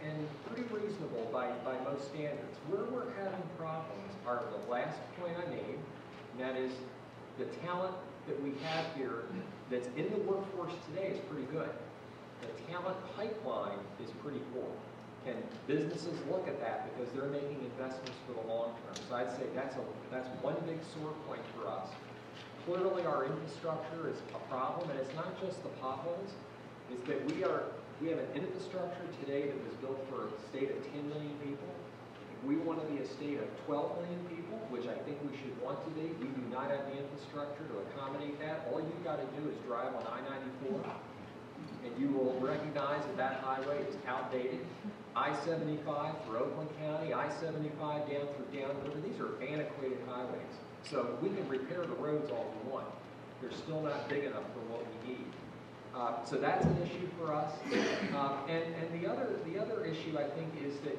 and pretty reasonable by most standards. Where we're having problems are the last point I made, and that is the talent that we have here that's in the workforce today is pretty good. The talent pipeline is pretty poor. And businesses look at that because they're making investments for the long term. So I'd say that's one big sore point for us. Clearly our infrastructure is a problem, and it's not just the potholes. It's that we have an infrastructure today that was built for a state of 10 million people. If we want to be a state of 12 million people, which I think we should want to be, we do not have the infrastructure to accommodate that. All you've got to do is drive on I-94, and you will recognize that highway is outdated. I-75 through Oakland County, I-75 down through Down River, these are antiquated highways. So we can repair the roads all we want. They're still not big enough for what we need. So that's an issue for us. And the other issue I think is that,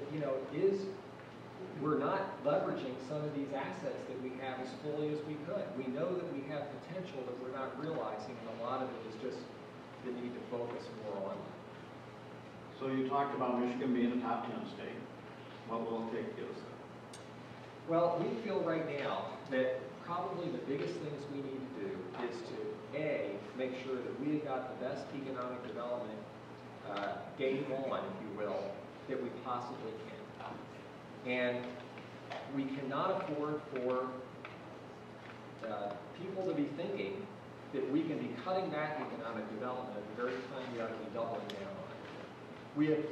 we're not leveraging some of these assets that we have as fully as we could. We know that we have potential that we're not realizing, and a lot of it is just the need to focus more on. So you talked about Michigan being a top 10 state. What will it take to get us there? Well, we feel right now that probably the biggest things we need to do is to, A, make sure that we've got the best economic development game on, if you will, that we possibly can. And we cannot afford for people to be thinking that we can be cutting back economic development at the very time we ought to be doubling down on it. We have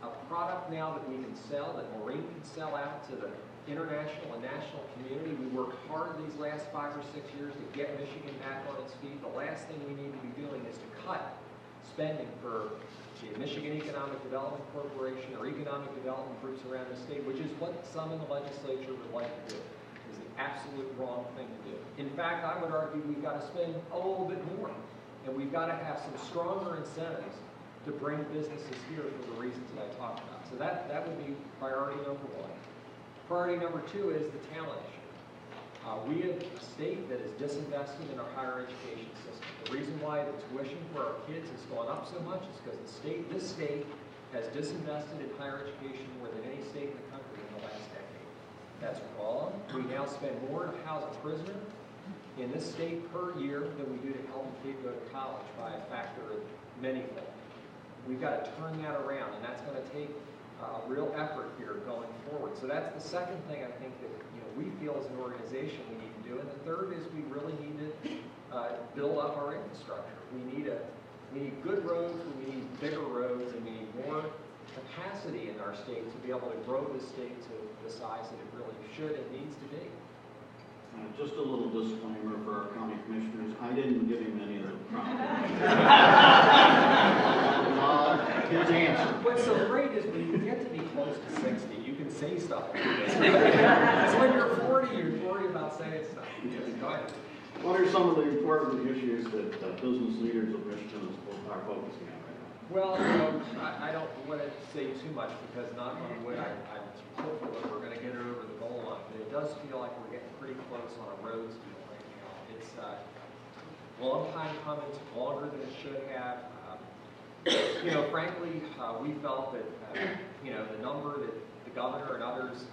a product now that we can sell, that Maureen can sell out to the international and national community. We worked hard these last 5 or 6 years to get Michigan back on its feet. The last thing we need to be doing is to cut spending for the Michigan Economic Development Corporation or economic development groups around the state, which is what some in the legislature would like to do. Is the absolute wrong thing to do. In fact, I would argue we've got to spend a little bit more, and we've got to have some stronger incentives to bring businesses here for the reasons that I talked about. So that would be priority number one. Priority number two is the talent issue. We have a state that is disinvested in our higher education system. The reason why the tuition for our kids has gone up so much is because this state has disinvested in higher education more than any state in the country in the last decade. That's wrong. We now spend more to house a prisoner in this state per year than we do to help a kid go to college by a factor of manyfold. We've got to turn that around, and that's going to take a real effort here going forward. So that's the second thing I think that we feel as an organization we need to do. And the third is we really need to build up our infrastructure. We need good roads, we need bigger roads, and we need more capacity in our state to be able to grow this state to the size that it really should and needs to be. Just a little disclaimer for our county commissioners. I didn't give him any of the prompting. His answer. What's so great is when you get to be close to 60, you can say stuff like this. It's when you're 40, you're worried about saying stuff. Go ahead. What are some of the important issues that business leaders of Michigan are focusing on right now? Well, I don't want to say too much because knock on wood, I'm hopeful that we're going to get it over the goal line. But it does feel like we're getting pretty close on a roads deal right now. It's a long time coming, it's longer than it should have. Frankly, we felt that, the number that the governor and others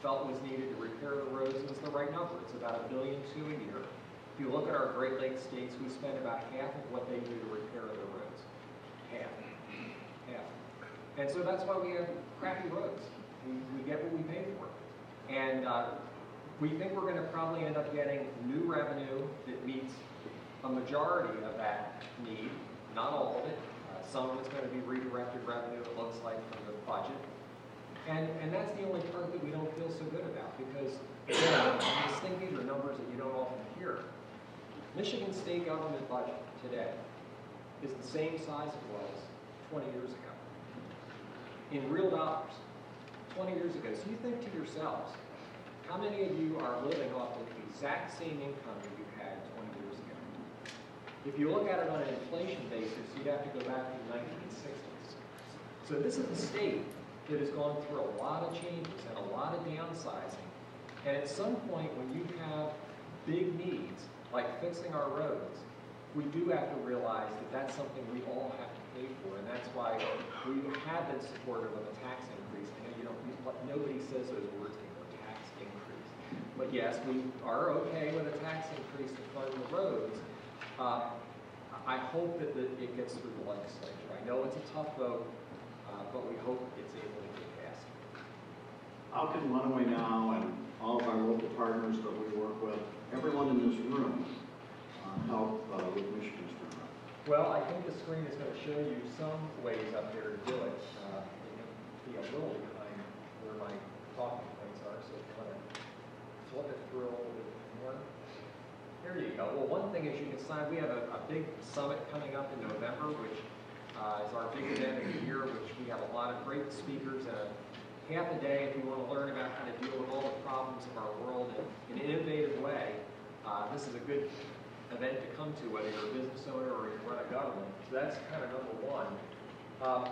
felt was needed to repair the roads was the right number. It's about $1.2 billion a year. If you look at our Great Lakes states, we spend about half of what they do to repair their roads. Half. And so that's why we have crappy roads. We get what we pay for. And we think we're going to probably end up getting new revenue that meets a majority of that need, not all of it. Some of it's going to be redirected revenue, it looks like, from the budget. And that's the only part that we don't feel so good about because, I just think these are numbers that you don't often hear. Michigan state government budget today is the same size it was 20 years ago. In real dollars, 20 years ago. So you think to yourselves, how many of you are living off of the exact same income that you had 20 years ago? If you look at it on an inflation basis, you'd have to go back to the 1960s. So this is a state that has gone through a lot of changes and a lot of downsizing. And at some point when you have big needs, like fixing our roads, we do have to realize that that's something we all have to pay for. And that's why we have been supportive of a tax increase. I know nobody says those words anymore, tax increase. But yes, we are okay with a tax increase to fund the roads. I hope that it gets through the legislature. I know it's a tough vote, but we hope it's able to get passed. How can Lenawee now and all of our local partners that we work with, everyone in this room, help with Michigan's turnaround? Well, I think the screen is going to show you some ways up there to do it. It may be a little behind where my talking points are, so if you want to flip it through a little bit more. There you go. Well, one thing is you can sign, we have a big summit coming up in November, which is our big event of the year, which we have a lot of great speakers and half a day if you want to learn about how to deal with all the problems of our world in an innovative way. This is a good event to come to, whether you're a business owner or you run a government. So that's kind of number one.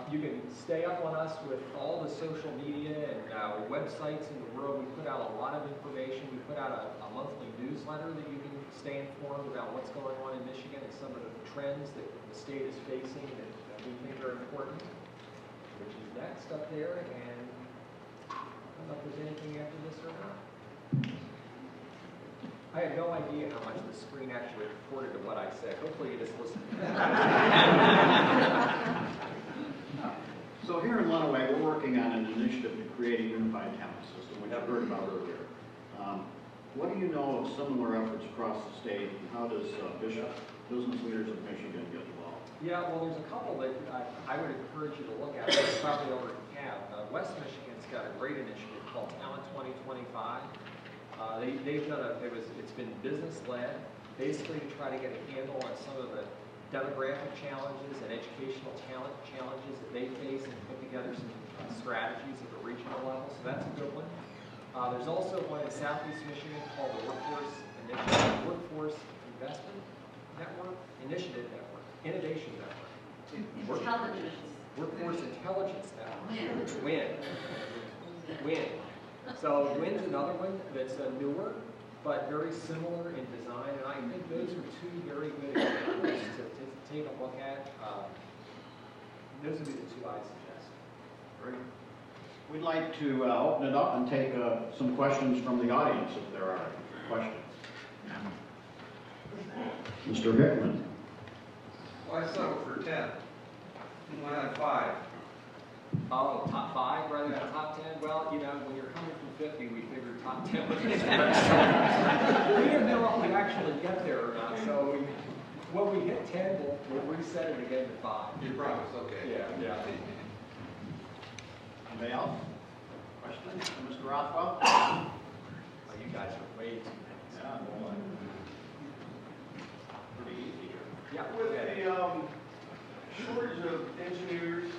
You can stay up on us with all the social media and websites in the world. We put out a lot of information. We put out a monthly newsletter that you can stay informed about what's going on in Michigan and some of the trends that the state is facing that we think are important, which is next up there. And I don't know if there's anything after this or not. I have no idea how much the screen actually recorded of what I said. Hopefully you just listened. So here in Lenawee, we're working on an initiative to create a unified talent system, which I've heard about earlier. What do you know of similar efforts across the state, and how does business leaders of Michigan get involved? Yeah, well, there's a couple that I would encourage you to look at. You probably already have. West Michigan's got a great initiative called Talent 2025. They've done it's been business led, basically to try to get a handle on some of the demographic challenges and educational talent challenges that they face and put together some strategies at the regional level. So that's a good one. There's also one in Southeast Michigan called the Workforce Investment Network, Initiative Network, Innovation Network. Workforce Intelligence Network. WIN. So WIN's another one that's newer, but very similar in design, and I think those are two very good examples to take a look at. Those would be the two I suggest. Great. We'd like to open it up and take some questions from the audience, if there are questions. Mr. Hickman. Why settle for 10? Why not 5? Oh, top 5 rather than top 10? Well, you know, when you're coming from 50, we figured top 10 was we didn't know if we'd actually get there or not, so when we hit 10, we'll reset it again to 5. You promise, okay. Yeah. Anybody else? Questions? Mr. Rothwell? Oh, you guys are way too nice. Yeah, well, pretty easy here. Yeah. With the shortage of engineers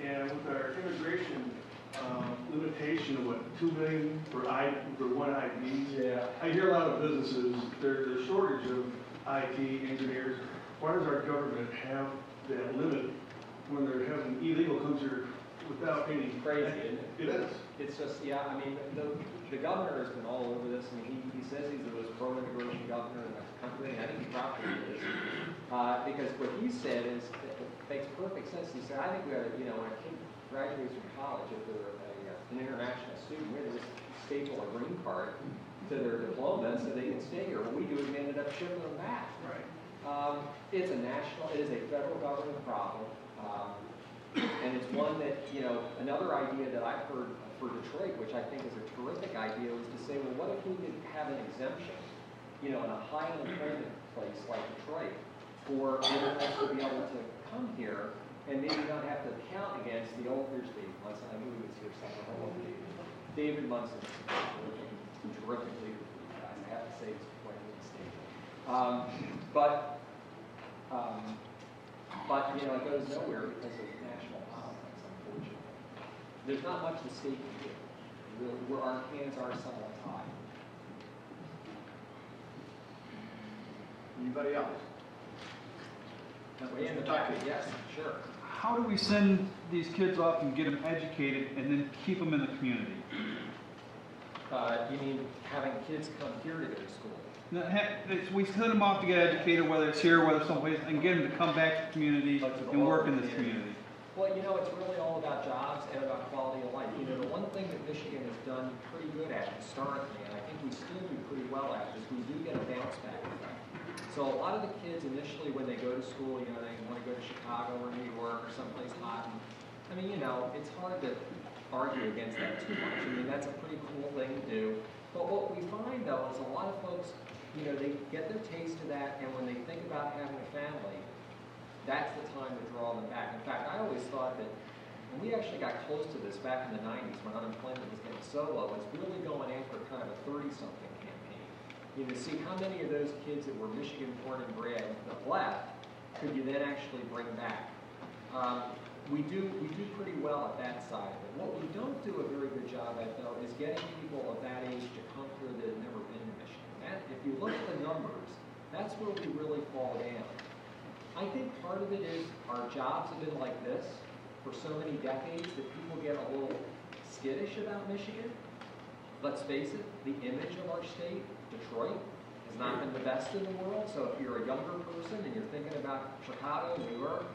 and with our immigration limitation of what, 2 million for one ID. Yeah. I hear a lot of businesses, there's a shortage of IT engineers. Why does our government have that limit when they're having illegal come here without any? Crazy, isn't it? It is. It's just, yeah, I mean, the governor has been all over this. I mean, he says he's the most pro-immigration governor in the country, and I think he probably is. Because what he said is, it makes perfect sense. He said, I think we ought to, you know, when a kid graduates from college, if they're an international student, we ought to just staple a green card to their diploma so they can stay here. What we do is we ended up shipping them back. Right. It is a federal government problem. And it's one that, you know, another idea that I've heard for Detroit, which I think is a terrific idea, was to say, well, what if we could have an exemption, you know, in a high unemployment place like Detroit, for immigrants to be able to come here and maybe not have to count against the old, here's David Munson, I knew he was here somewhere. David Munson is a terrific leader for you guys. I have to say he's quite a mistake. But, you know, it goes nowhere because of national politics, unfortunately. There's not much the state can do. Our hands are somewhat tied. Anybody else? Kentucky. Yes, sure. How do we send these kids off and get them educated and then keep them in the community? You mean having kids come here to go to school? No, we send them off to get educated, whether it's here, whether it's someplace, and get them to come back to the community and work in this community. Well, you know, it's really all about jobs and about quality of life. You know, the one thing that Michigan has done pretty good at historically, and I think we still do pretty well at, is we do get a bounce back effect. So a lot of the kids initially when they go to school, you know, they want to go to Chicago or New York or someplace hot. And, I mean, you know, it's hard to argue against that too much. I mean, that's a pretty cool thing to do. But what we find, though, is a lot of folks, you know, they get their taste of that, and when they think about having a family, that's the time to draw them back. In fact, I always thought that when we actually got close to this back in the 90s, when unemployment was getting so low, it was really going after kind of a 30-something campaign. You know, to see how many of those kids that were Michigan born and bred that left could you then actually bring back. We do pretty well at that side of it. What we don't do a very good job at, though, is getting people of that age to come here that have never been to Michigan. If you look at the numbers, That's where we really fall down. I think part of it is our jobs have been like this for so many decades that people get a little skittish about Michigan. Let's face it, the image of our state, Detroit, has not been the best in the world. So if you're a younger person and you're thinking about Chicago, New York,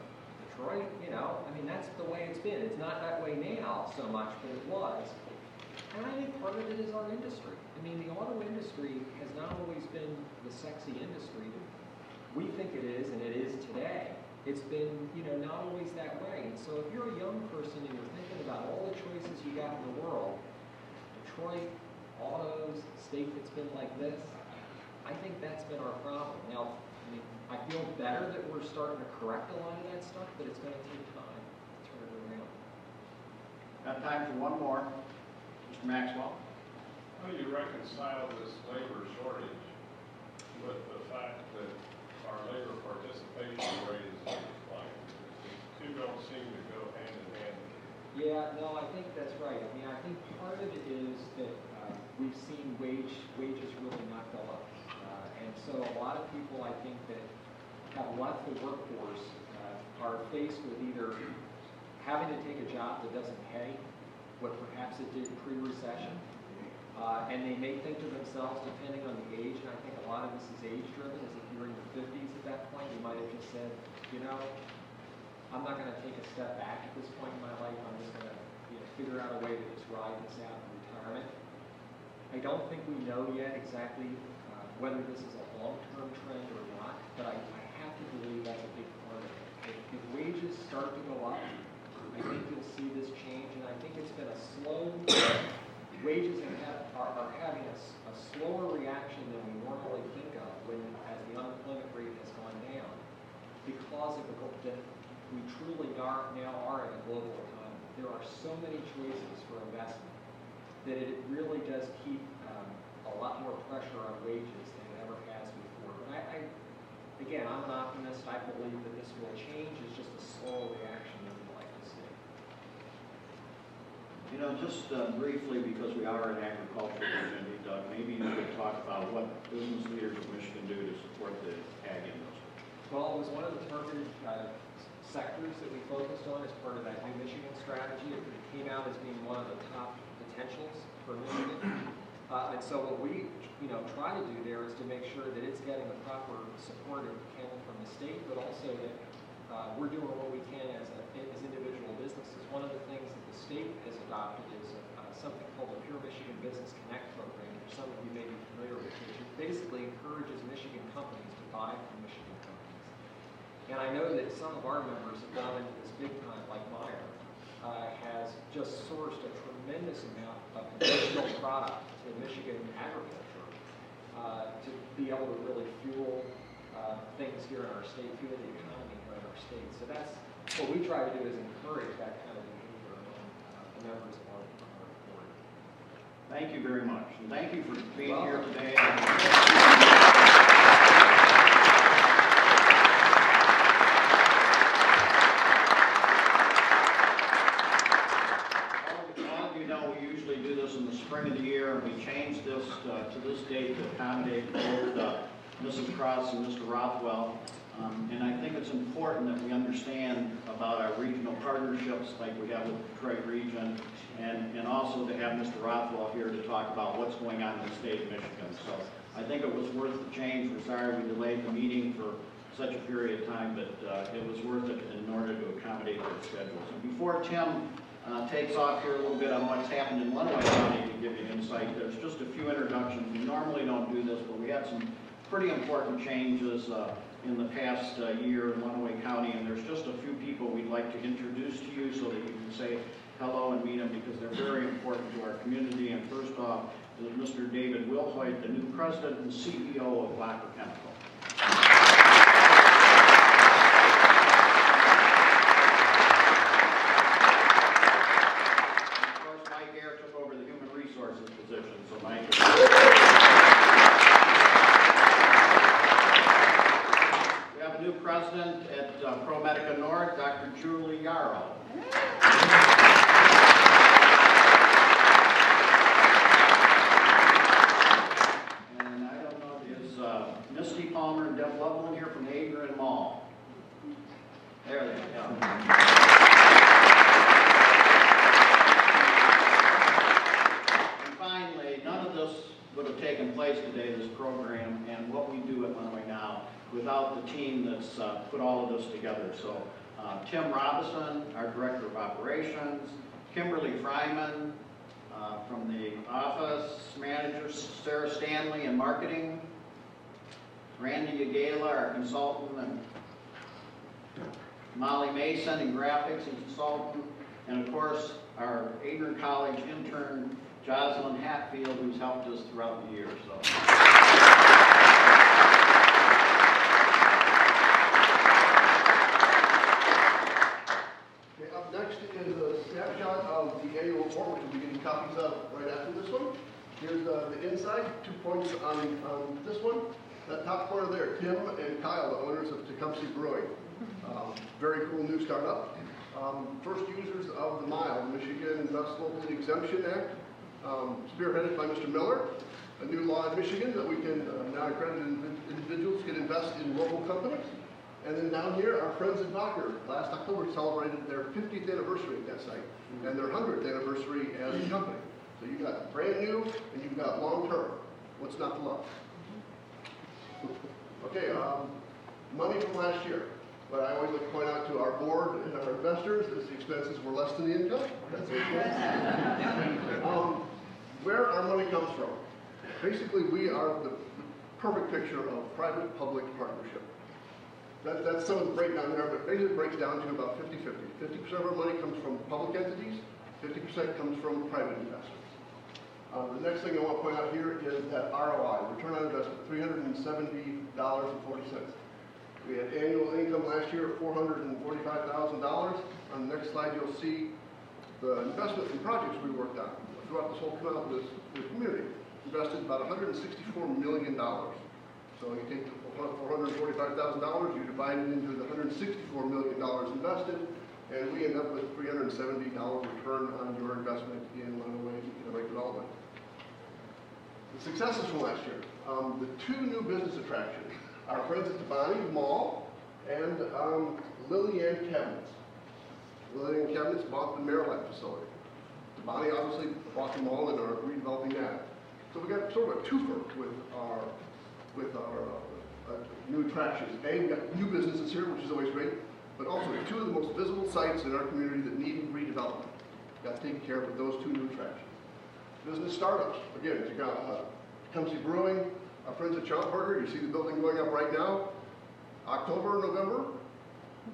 Detroit, you know, I mean, that's the way it's been. It's not that way now so much, but it was. And I think part of it is our industry. I mean, the auto industry has not always been the sexy industry that we think it is, and it is today. It's been, you know, not always that way. And so if you're a young person and you're thinking about all the choices you got in the world, Detroit, autos, state that's been like this, I think that's been our problem. Now, I mean, I feel better that we're starting to correct a lot of that stuff, but it's going to take time to turn it around. Got time for one more. Mr. Maxwell? How do you reconcile this labor shortage with the fact that our labor participation rate is declining? The two don't seem to go hand in hand. Yeah, no, I think that's right. I mean, I think part of it is that we've seen wages really not go up. And so a lot of people, I think, that have left the workforce are faced with either having to take a job that doesn't pay what perhaps it did pre-recession, and they may think to themselves, depending on the age, and I think a lot of this is age-driven, is if you're in your 50s at that point, you might have just said, you know, I'm not going to take a step back at this point in my life. I'm just going to, you know, figure out a way to just ride this out in retirement. I don't think we know yet exactly whether this is a long-term trend or not, but I have to believe that's a big part of it. If wages start to go up, I think you'll see this change, and I think it's been a slow, wages are having a slower reaction than we normally think of as the unemployment rate has gone down, because of that we truly now are in a global economy. There are so many choices for investment that it really does keep a lot more pressure on wages than it ever has before. But again, I'm an optimist. I believe that this will change. It's just a slow reaction that we'd like to see. You know, just briefly, because we are an agricultural community, Doug, maybe you could talk about what business leaders of Michigan do to support the ag industry. Well, it was one of the targeted sectors that we focused on as part of that new Michigan strategy. It came out as being one of the top potentials for Michigan. And so what we, you know, try to do there is to make sure that it's getting the proper support it can from the state, but also that we're doing what we can as individual businesses. One of the things that the state has adopted is something called the Pure Michigan Business Connect program, which some of you may be familiar with, which basically encourages Michigan companies to buy from Michigan companies. And I know that some of our members have gone into this big time, like Meyer, has just sourced a tremendous amount of additional product to Michigan agriculture to be able to really fuel things here in our state, fuel the economy here in our state. So that's what we try to do, is encourage that kind of behavior among the members of our board. Thank you very much. And thank you for being here today. In the spring of the year, and we changed this to this date to accommodate both Mrs. Cross and Mr. Rothwell. And I think it's important that we understand about our regional partnerships like we have with the Detroit region, and also to have Mr. Rothwell here to talk about what's going on in the state of Michigan. So I think it was worth the change. We're sorry we delayed the meeting for such a period of time, but it was worth it in order to accommodate their schedules. And before Tim takes off here a little bit on what's happened in Lenawee County to give you insight, there's just a few introductions. We normally don't do this, but we had some pretty important changes in the past year in Lenawee County, and there's just a few people we'd like to introduce to you so that you can say hello and meet them, because they're very important to our community. And first off is Mr. David Wilhoit, the new president and CEO of Locker Chemical. President at ProMedica North, Dr. Julie Yarrow. And I don't know, is Misty out the team that's put all of this together. So Tim Robinson, our Director of Operations, Kimberly Fryman from the office manager, Sarah Stanley in marketing, Randy Yagala, our consultant, and Molly Mason in graphics and consultant, and of course our Adrian College intern Jocelyn Hatfield, who's helped us throughout the year. So. Okay, up next is a snapshot of the annual report, which we'll be getting copies of right after this one. Here's the inside, 2 points on this one. That top corner there, Tim and Kyle, the owners of Tecumseh Brewing. Very cool new startup. First users of the MILE, the Michigan Invest Locally Exemption Act, spearheaded by Mr. Miller, a new law in Michigan that we can, non-accredited individuals can invest in local companies. And then down here, our friends at Docker, last October celebrated their 50th anniversary at that site and their 100th anniversary as a company. So you've got brand new and you've got long term. What's not to love? Okay, money from last year. But I always like to point out to our board and our investors that the expenses were less than the income. That's okay. Where our money comes from. Basically, we are the perfect picture of private-public partnership. That's some of the breakdown there, but basically it breaks down to about 50-50. 50% of our money comes from public entities, 50% comes from private investors. The next thing I want to point out here is that ROI, return on investment, $370.40. We had annual income last year of $445,000. On the next slide, you'll see the investments and projects we worked on throughout this whole community. Invested about $164 million. So you take the $445,000, you divide it into the $164 million invested, and we end up with $370 return on your investment in Lenawee economic development. The successes from last year. The 2 new business attractions. Our friends at the Bonnie Mall and Lillian Cabinets. Lillian Cabinets bought the Maryland facility. The Bonnie obviously bought the mall and are redeveloping that. So we got sort of a twofer with our new attractions. We got new businesses here, which is always great, but also 2 of the most visible sites in our community that need redevelopment. Got taken care of with those 2 new attractions. Business startups. Again, you got Tecumseh Brewing, our friends at Burger. You see the building going up right now. October, November,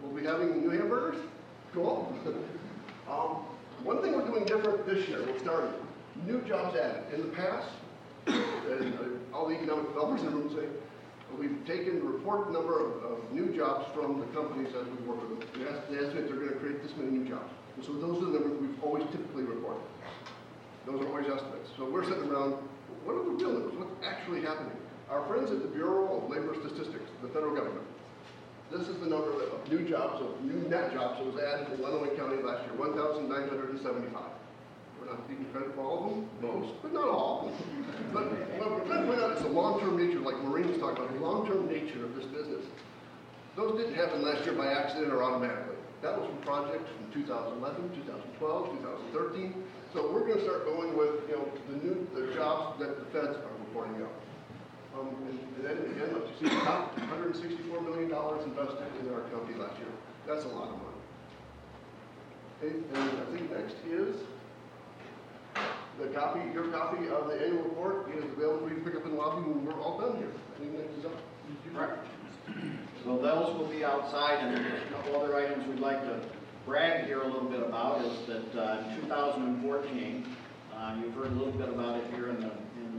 we'll be having new hamburgers. Cool. One thing we're doing different this year, we're starting new jobs added. In the past, and all the economic developers in the room say, we've taken the report number of new jobs from the companies as we work with them. They estimate they're going to create this many new jobs. And so those are the numbers we've always typically reported. Those are always estimates. So we're sitting around, what are the real numbers? What's actually happening? Our friends at the Bureau of Labor Statistics, the federal government, this is the number of new jobs, of new net jobs that was added in Lenawee County last year, 1,975. We're not taking credit for all of them, most, but not all. But what we're trying to point out is the long-term nature, like Maureen was talking about, the long-term nature of this business. Those didn't happen last year by accident or automatically. That was from projects from 2011, 2012, 2013. So we're going to start going with the jobs that the feds are reporting out. And then again, let's see the top $164 million invested in our county last year. That's a lot of money. Okay, and I think next is the copy. Your copy of the annual report is available for you to pick up in the lobby when we're all done here. I think next is up. Right. So those will be outside, and there's a couple other items we'd like to brag here a little bit about is that in 2014, you've heard a little bit about it here in the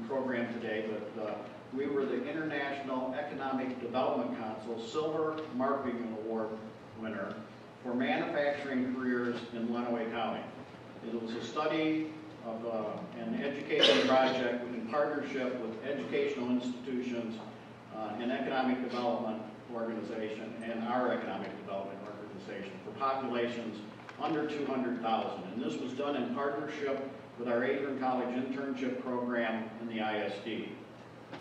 program today, but we were the International Economic Development Council Silver Marketing Award winner for manufacturing careers in Lenawee County. It was a study of an education project in partnership with educational institutions and economic development organization and our economic development organization for populations under 200,000. And this was done in partnership with our Adrian College internship program and the ISD.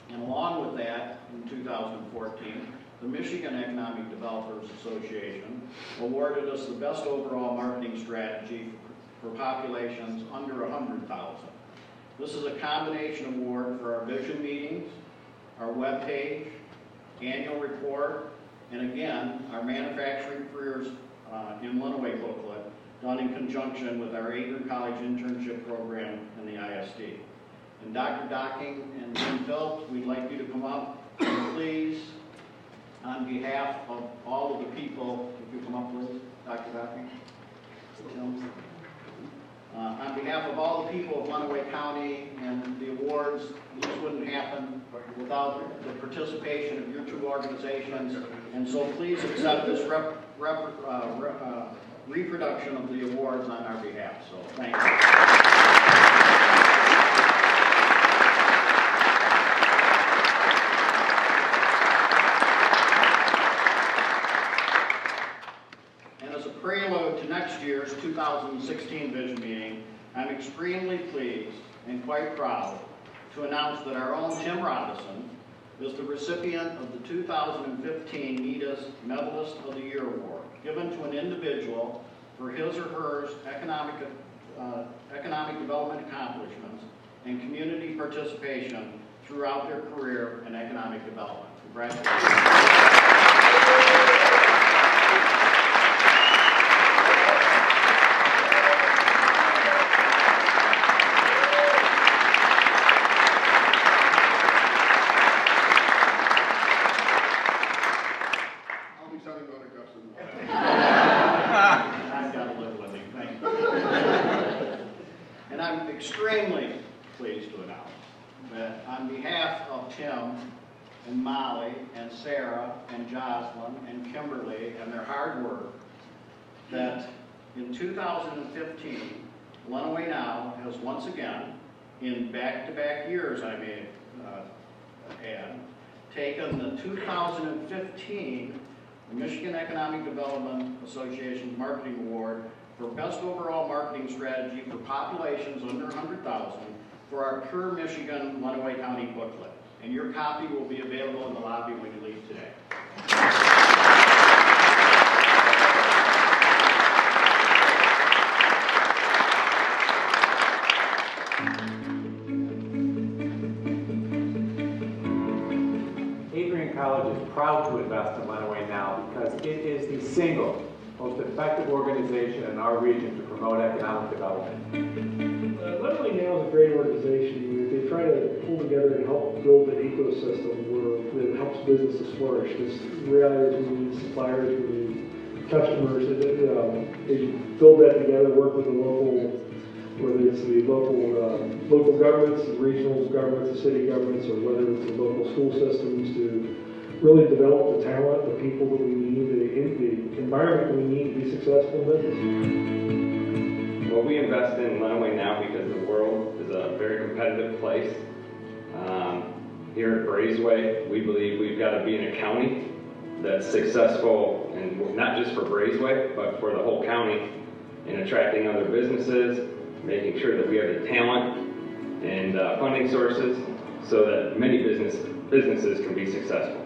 And along with that, in 2014, the Michigan Economic Developers Association awarded us the best overall marketing strategy for populations under 100,000. This is a combination award for our vision meetings, our webpage, annual report, and again, our Manufacturing Careers in Lenawee booklet, done in conjunction with our Adrian College internship program and the ISD. And Dr. Docking and Jim Phelps, we'd like you to come up and please, on behalf of all of the people, if you come up please, Dr. Docking, Tim. On behalf of all the people of Lenawee County and the awards, this wouldn't happen without the participation of your two organizations. And so please accept this reproduction of the awards on our behalf. So thank you. Prelude to next year's 2016 Vision Meeting, I'm extremely pleased and quite proud to announce that our own Tim Robinson is the recipient of the 2015 NEDA's Medalist of the Year Award, given to an individual for his or her economic development accomplishments and community participation throughout their career in economic development. Congratulations. Extremely pleased to announce that on behalf of Tim and Molly and Sarah and Jocelyn and Kimberly and their hard work, that in 2015, Lenawee Now has once again, in back-to-back years I may add, taken the 2015 Michigan Economic Development Association's Marketing Award for Best Overall Marketing Strategy for populations under 100,000 for our Pure Michigan Lenawee County booklet. And your copy will be available in the lobby when you leave today. Adrian College is proud to invest in Lenawee Now because it is the single most effective organization in our region to promote economic development. Lenawee Now is a great organization. They try to pull together and help build an ecosystem that helps businesses flourish. Because the reality is we need suppliers, we need customers. They build that together, work with the local, whether it's the local governments, the regional governments, the city governments, or whether it's the local school systems to really develop the talent, the people that we need, the environment we need to be successful in business. Well, we invest in Lenawee Now because the world is a very competitive place. Here at Braesway, we believe we've got to be in a county that's successful, and not just for Braesway, but for the whole county, in attracting other businesses, making sure that we have the talent and funding sources so that many businesses can be successful.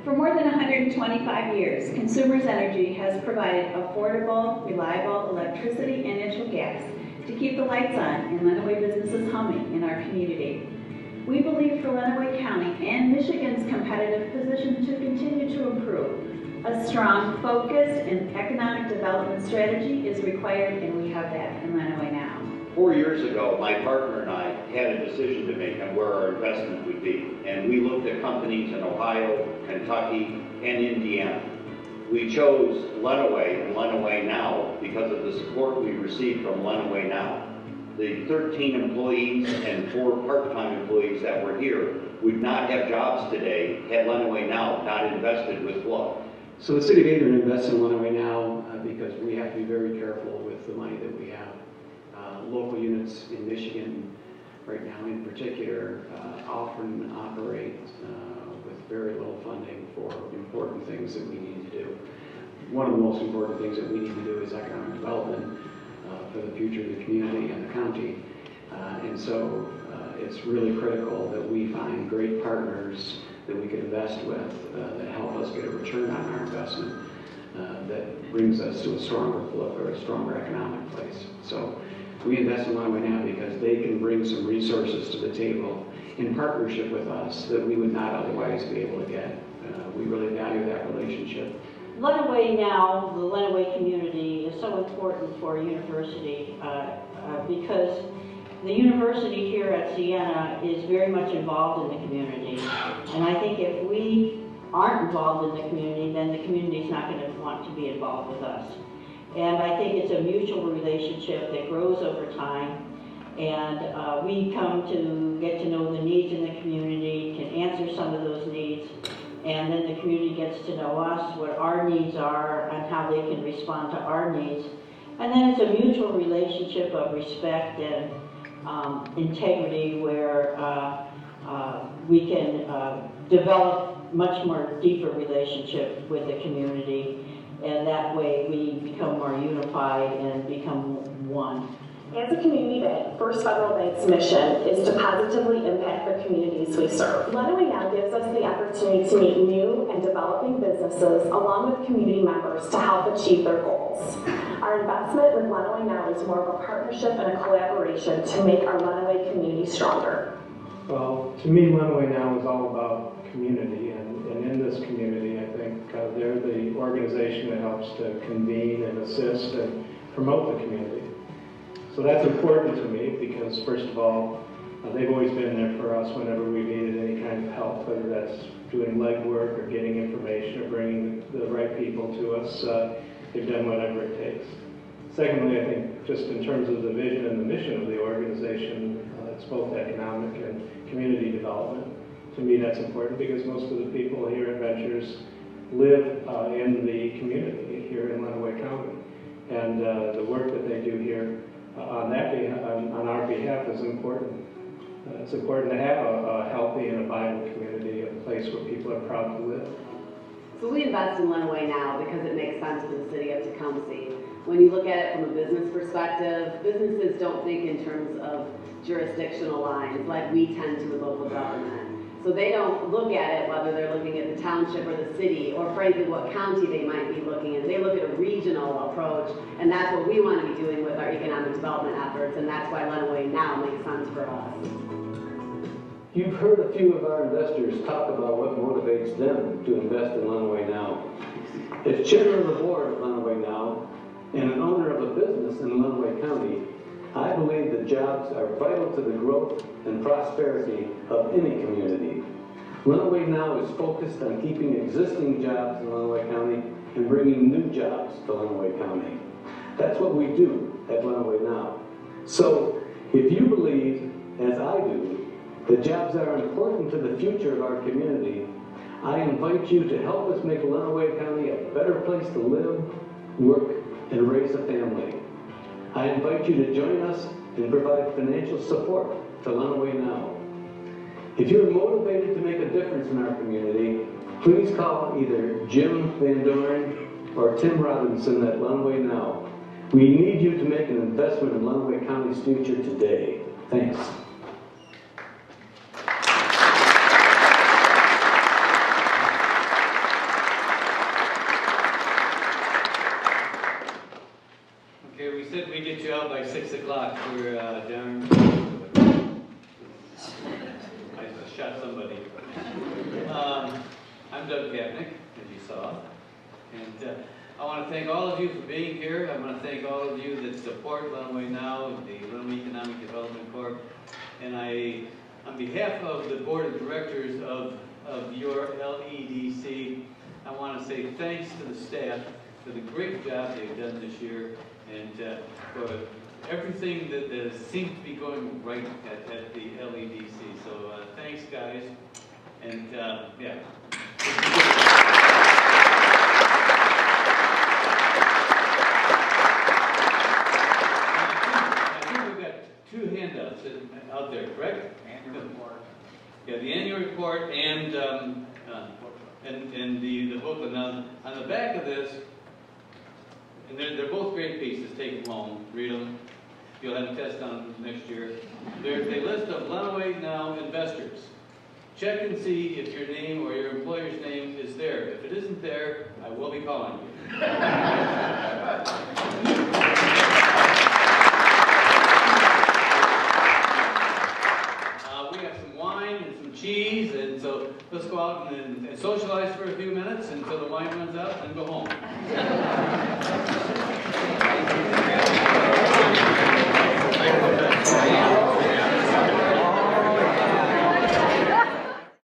For more than 125 years, Consumers Energy has provided affordable, reliable electricity and natural gas to keep the lights on and Lenawee businesses humming in our community. We believe for Lenawee County and Michigan's competitive position to continue to improve, a strong, focused, and economic development strategy is required, and we have that in Lenawee Now. 4 years ago, my partner and I had a decision to make on where our investment would be. And we looked at companies in Ohio, Kentucky, and Indiana. We chose Lenawee and Lenawee Now because of the support we received from Lenawee Now. The 13 employees and 4 part-time employees that were here would not have jobs today had Lenawee Now not invested with blood. So the City of Adrian invests in Lenawee Now because we have to be very careful with the money that we have. Local units in Michigan right now in particular often operate with very little funding for important things that we need to do. One of the most important things that we need to do is economic development for the future of the community and the county. And so it's really critical that we find great partners that we can invest with that help us get a return on our investment that brings us to a stronger look or a stronger economic place. So we invest in Lenawee Now because they can bring some resources to the table in partnership with us that we would not otherwise be able to get. we really value that relationship. Lenawee now, the Lenawee community is so important for a university because the university here at Siena is very much involved in the community. And I think if we aren't involved in the community, then the community is not going to want to be involved with us. And I think it's a mutual relationship that grows over time. And we come to get to know the needs in the community, can answer some of those needs. And then the community gets to know us, what our needs are, and how they can respond to our needs. And then it's a mutual relationship of respect and integrity where we can develop much more deeper relationship with the community. And that way we become more unified and become one. As a community bank, First Federal Bank's mission is to positively impact the communities we serve. Lenawee now gives us the opportunity to meet new and developing businesses along with community members to help achieve their goals. Our investment with Lenawee now is more of a partnership and a collaboration to make our Lenawee community stronger. Well, to me, Lenawee now is all about community, and in this community, I think they're the organization that helps to convene and assist and promote the community. So that's important to me because, first of all, they've always been there for us whenever we needed any kind of help, whether that's doing legwork or getting information or bringing the right people to us. They've done whatever it takes. Secondly, I think just in terms of the vision and the mission of the organization, it's both economic and community development. To me, that's important because most of the people here at Ventures live in the community here in Lenawee County. And the work that they do here on our behalf is important. It's important to have a healthy and a vibrant community, a place where people are proud to live. So we invest in Lenawee now because it makes sense for the city of Tecumseh. When you look at it from a business perspective, businesses don't think in terms of jurisdictional lines like we tend to with local government. So they don't look at it whether they're looking at the township or the city or frankly what county they might be looking at. They look at a regional approach, and that's what we want to be doing with our economic development efforts, and that's why Lenawee now makes sense for us. You've heard a few of our investors talk about what motivates them to invest in Lenawee Now. As chairman of the board of Lenawee Now and an owner of a business in Lenawee County, I believe that jobs are vital to the growth and prosperity of any community. Lenawee Now is focused on keeping existing jobs in Lenawee County and bringing new jobs to Lenawee County. That's what we do at Lenawee Now. So, if you believe, as I do, that jobs are important to the future of our community, I invite you to help us make Lenawee County a better place to live, work, and raise a family. I invite you to join us and provide financial support to Lenawee Now. If you're motivated to make a difference in our community, please call either Jim Van Doren or Tim Robinson at Lenawee Now. We need you to make an investment in Lenawee County's future today. Thanks. Okay, we said we'd get you out by 6 o'clock. We're down. I shot somebody. I'm Doug Kapnick, as you saw. And I want to thank all of you for being here. I want to thank all of you that support Lenawee Now, the Lenawee Economic Development Corp. And on behalf of the board of directors of your LEDC, I want to say thanks to the staff for the great job they've done this year and for everything that seems to be going right at the LEDC. So thanks, guys. And yeah. I think we've got two handouts out there, correct? Annual report. Yeah, the annual report and the booklet. Now, on the back of this, and they're both great pieces. Take them home, read them. You'll have a test on them next year. There's a list of Lenawee Now investors. Check and see if your name or your employer's name is there. If it isn't there, I will be calling you. We have some wine and some some cheese, and so let's go out and socialize for a few minutes until the wine runs out, and go home.